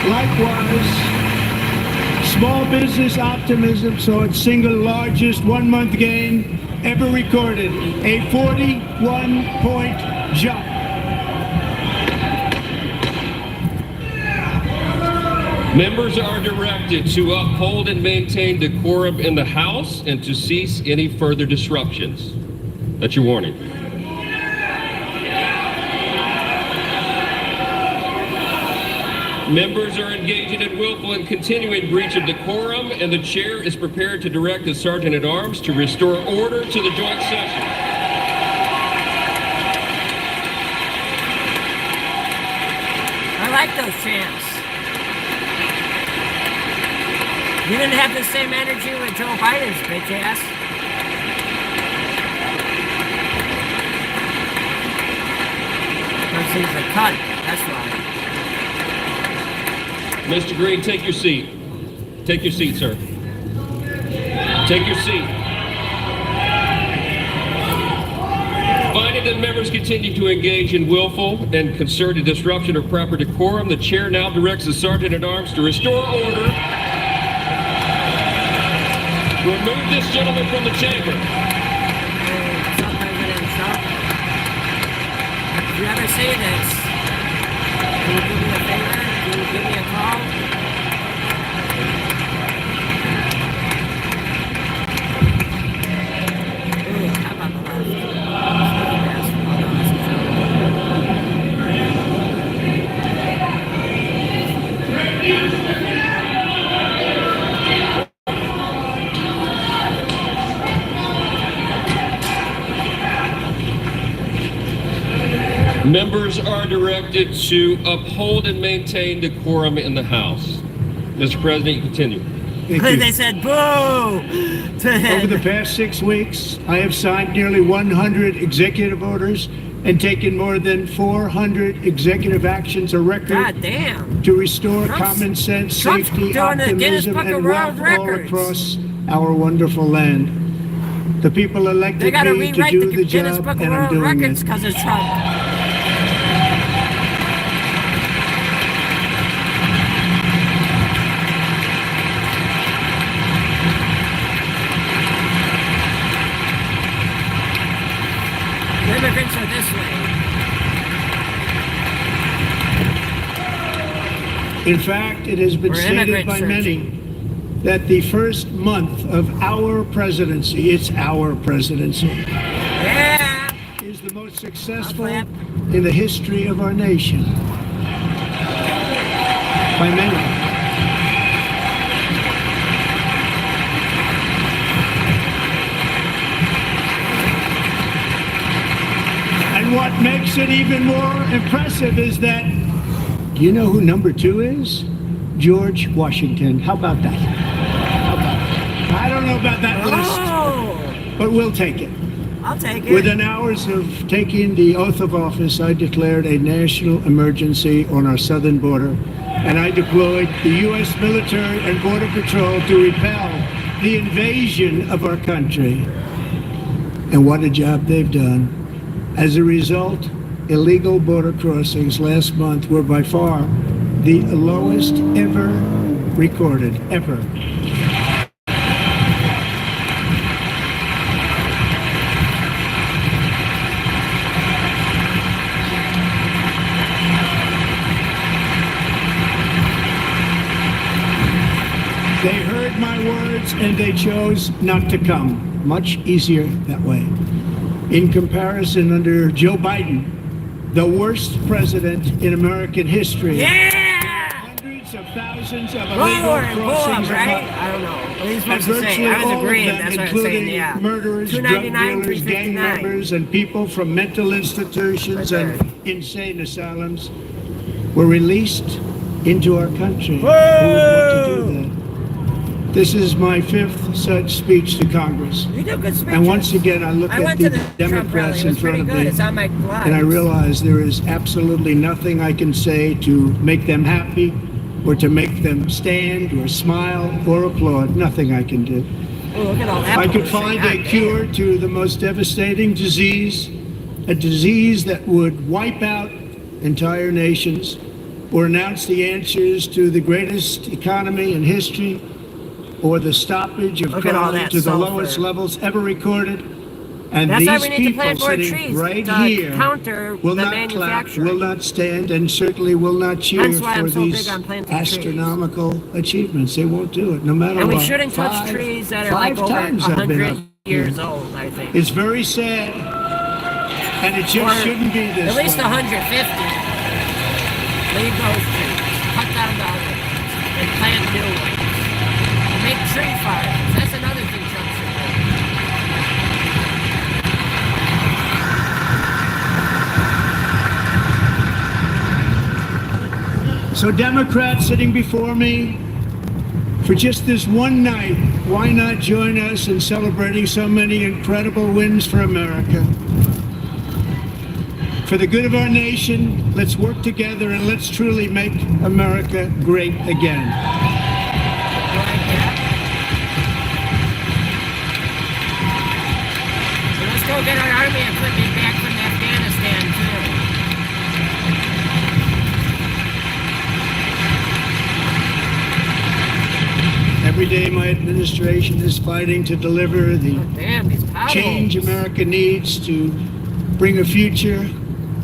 Likewise, small business optimism saw its single largest one-month gain ever recorded, a 41-point jump. Members are directed to uphold and maintain decorum in the House and to cease any further disruptions. That's your warning. Members are engaging in willful and continuing breach of decorum, and the chair is prepared to direct the Sergeant-at-Arms to restore order to the joint session. I like those chants. You didn't have the same energy with Joe Biden's bitch ass. Because he's a cunt, that's why. Mr. Green, take your seat. Take your seat, sir. Take your seat. Finding that members continue to engage in willful and concerted disruption of proper decorum, the chair now directs the Sergeant-at-Arms to restore order. Remove this gentleman from the chamber. If you ever say this, can you do me a favor? Can you give me a call? members are directed to uphold and maintain decorum in the House. Mr. President, you continue. They said boo to him. Over the past 6 weeks, I have signed nearly 100 executive orders and taken more than 400 executive actions, a record to restore common sense, safety, optimism, and wealth all across our wonderful land. The people elected me to do the job, and I'm doing it. Because of Trump. Immigrants are this way. In fact, it has been stated by many that the first month of our presidency, it's our presidency, is the most successful in the history of our nation. By many. And what makes it even more impressive is that, do you know who number 2 is? George Washington. How about that? I don't know about that list, but we'll take it. I'll take it. Within hours of taking the oath of office, I declared a national emergency on our southern border, and I deployed the U.S. military and Border Patrol to repel the invasion of our country. And what a job they've done. As a result, illegal border crossings last month were by far the lowest ever recorded, ever. They heard my words and they chose not to come. Much easier that way. In comparison, under Joe Biden, the worst president in American history. Hundreds of thousands of illegal crossings. Right? I don't know. What are you supposed to say? Virtually I was all agreeing. of them, That's what I'm including saying. murderers, drug dealers, gang members, and people from mental institutions and insane asylums, were released into our country. Who would want to do that? This is my 5th such speech to Congress. You do good speeches. And once again, I look at the Democrats in front of me, and I realize there is absolutely nothing I can say to make them happy, or to make them stand, or smile, or applaud. Nothing I can do. Oh, look at all that I could find a cure to the most devastating disease, a disease that would wipe out entire nations, or announce the answers to the greatest economy in history, or the stoppage of crime to the lowest levels ever recorded. And that's these why we need to people plant more sitting trees right to here counter will the not clap, manufacturing. will not stand, and certainly will not cheer That's why for I'm so these big on planting astronomical achievements. They won't do it, no matter And what. we shouldn't touch trees that are like over 100 years old, I think. It's very sad, and it just shouldn't be this At least way. 150. Leave those trees. Cut down the other ones. And plant new ones. And make tree fires. That's another thing Trump should do. So Democrats sitting before me, for just this one night, why not join us in celebrating so many incredible wins for America? For the good of our nation, let's work together and let's truly make America great again. So let's go get our army equipment back from Afghanistan, too. Every day my administration is fighting to deliver the change America needs to bring a future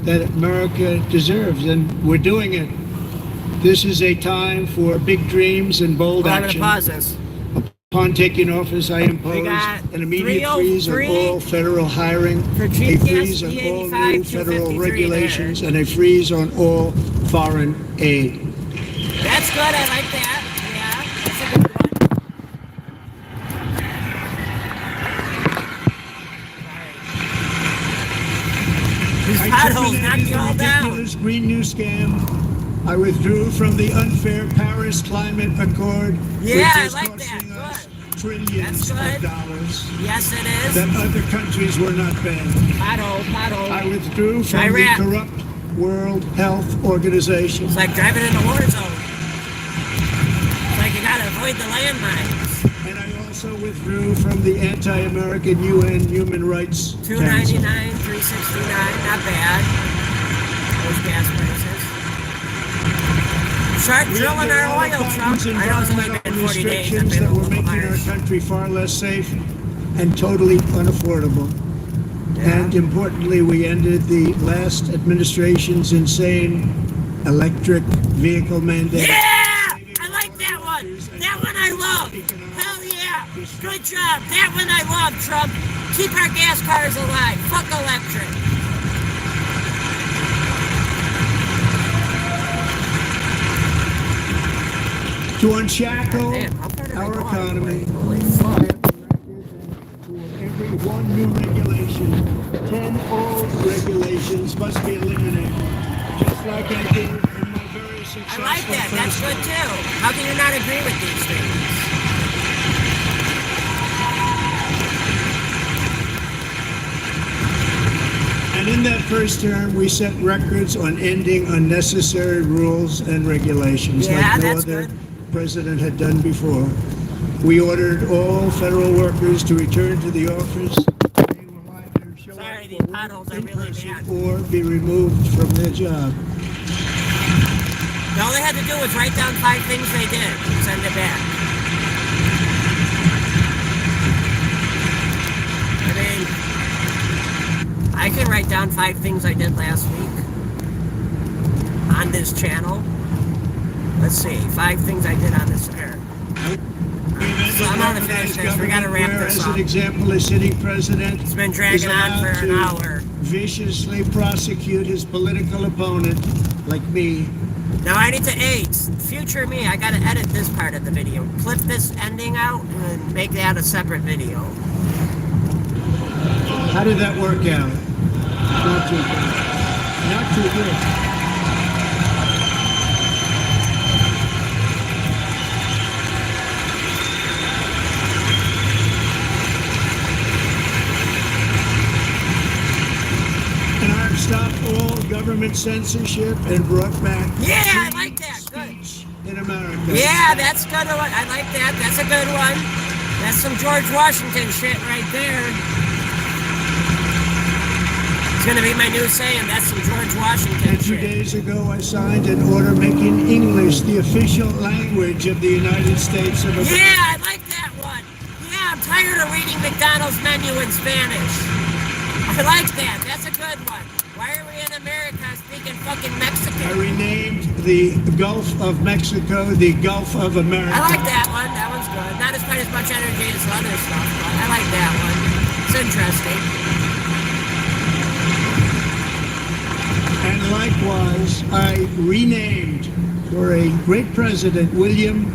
that America deserves, and we're doing it. This is a time for big dreams and bold action. Upon taking office, I imposed an immediate freeze on all federal hiring, a freeze on all new federal regulations, and a freeze on all foreign aid. That's good, I like that. Yeah, that's a good one. These potholes knock you all down. Green New Scam. I withdrew from the unfair Paris Climate Accord. Yeah, which I is like that. costing us Good. trillions of dollars. Yes, it is. That other countries were not banned. Pothole. I withdrew from Iraq. the corrupt World Health Organization. It's like driving in a war zone. It's like you gotta avoid the landmines. And I also withdrew from the anti-American UN Human Rights Council. $2.99, $3.69, not bad. Those gas prices. Start drilling our oil, Trump. I know it's only been 40 days. I've been that a were little making our harsh. country far less safe and totally unaffordable. And importantly, we ended the last administration's insane electric vehicle mandate. Yeah! I like that one. That one I love. Hell yeah. Good job. That one I love, Trump. Keep our gas cars alive. Fuck electric. To unshackle our economy, every one new regulation, 10 old regulations must be eliminated. Just like I did in my very successful I like that. That's good too. How can you not agree with these things? And in that first term, we set records on ending unnecessary rules and regulations like no other president had done before. We ordered all federal workers to return to the office Sorry, the potholes are really bad. or be removed from their job. All they had to do was write down 5 things they did and send it back. I can write down 5 things I did last week on this channel. Let's see, 5 things I did on this air. So I'm gonna finish this. We gotta wrap this As up. an example, a sitting president It's been dragging on for an hour. Viciously prosecute his political opponent, like me. Now I need to future me, I gotta edit this part of the video. Clip this ending out and make that a separate video. How did that work out? Not too good. Not too good. And I've stopped all government censorship and brought back Yeah, I like that. Good. in America. Yeah, that's good. I like that. That's a good one. That's some George Washington shit right there. It's gonna be my new saying. That's some George Washington And 2 shit. days ago, I signed an order making English the official language of the United States of America. Yeah, I like that one. Yeah, I'm tired of reading McDonald's menu in Spanish. I like that. That's a good one. Why are we in America speaking fucking Mexican? I renamed the Gulf of Mexico the Gulf of America. I like that one. That one's good. Not as quite as much energy as other stuff, but I like that one. It's interesting. And likewise, I renamed for a great president, William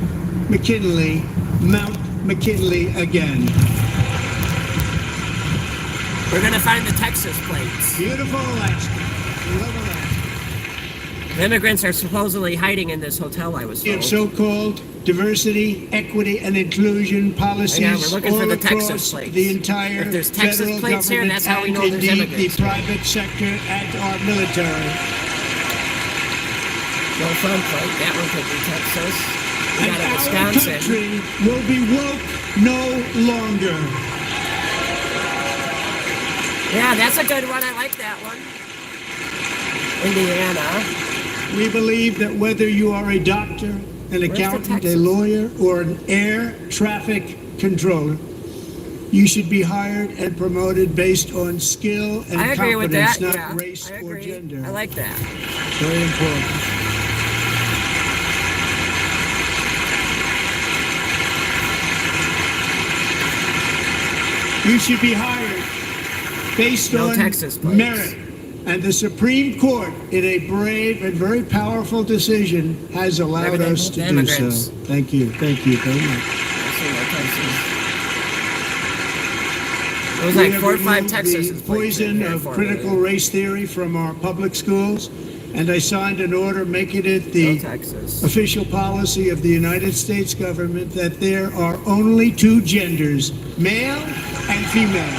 McKinley, Mount McKinley again. We're gonna find the Texas plates. Beautiful Alaska. Love Alaska. The immigrants are supposedly hiding in this hotel, I was told. And so-called diversity, equity, and inclusion policies Yeah, we're looking for all the across Texas plates. the entire If there's Texas federal plates here, government that's how we know and there's indeed immigrants the here. private sector and our military. No front plate. That one could be Texas. We And got a our Wisconsin. country will be woke no longer. Yeah, that's a good one. I like that one. Indiana. We believe that whether you are a doctor, an accountant, a lawyer, or an air traffic controller, you should be hired and promoted based on skill and I agree with competence, that. not Yeah, race I or agree. gender. I like that. Very important. You should be hired based No on Texas plates. merit. And the Supreme Court, in a brave and very powerful decision, has allowed Everything us to with do immigrants. so. Thank you. Thank you very much. It was We like have 4 or 5 removed Texas the plates poison in there of for critical me. race theory from our public schools and I signed an order making it the official policy of the United States government that there are only two genders, male and female.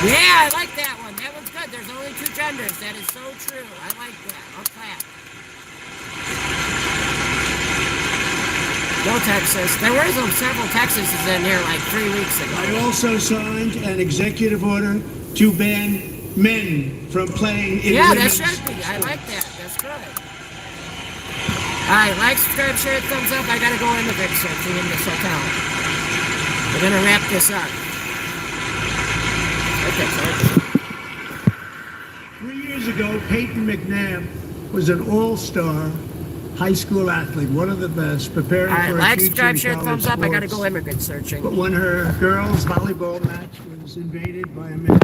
Yeah, I like that one. That one's good. There's only two genders. That is so true. I like that. I'll clap. Go Texas. There were several Texases in here like 3 weeks ago. I also signed an executive order to ban men from playing in Yeah, that women's should be. I like that. That's good. Alright, like, subscribe, share, thumbs up. I gotta go immigrant searching in this hotel. We're gonna wrap this up. Okay, sorry. 3 years ago, Peyton McNabb was an all-star high school athlete, one of the best, preparing All right, for a like, future subscribe, in share, college thumbs up. I gotta sports. go immigrant searching. But when her girls' volleyball match was invaded by a man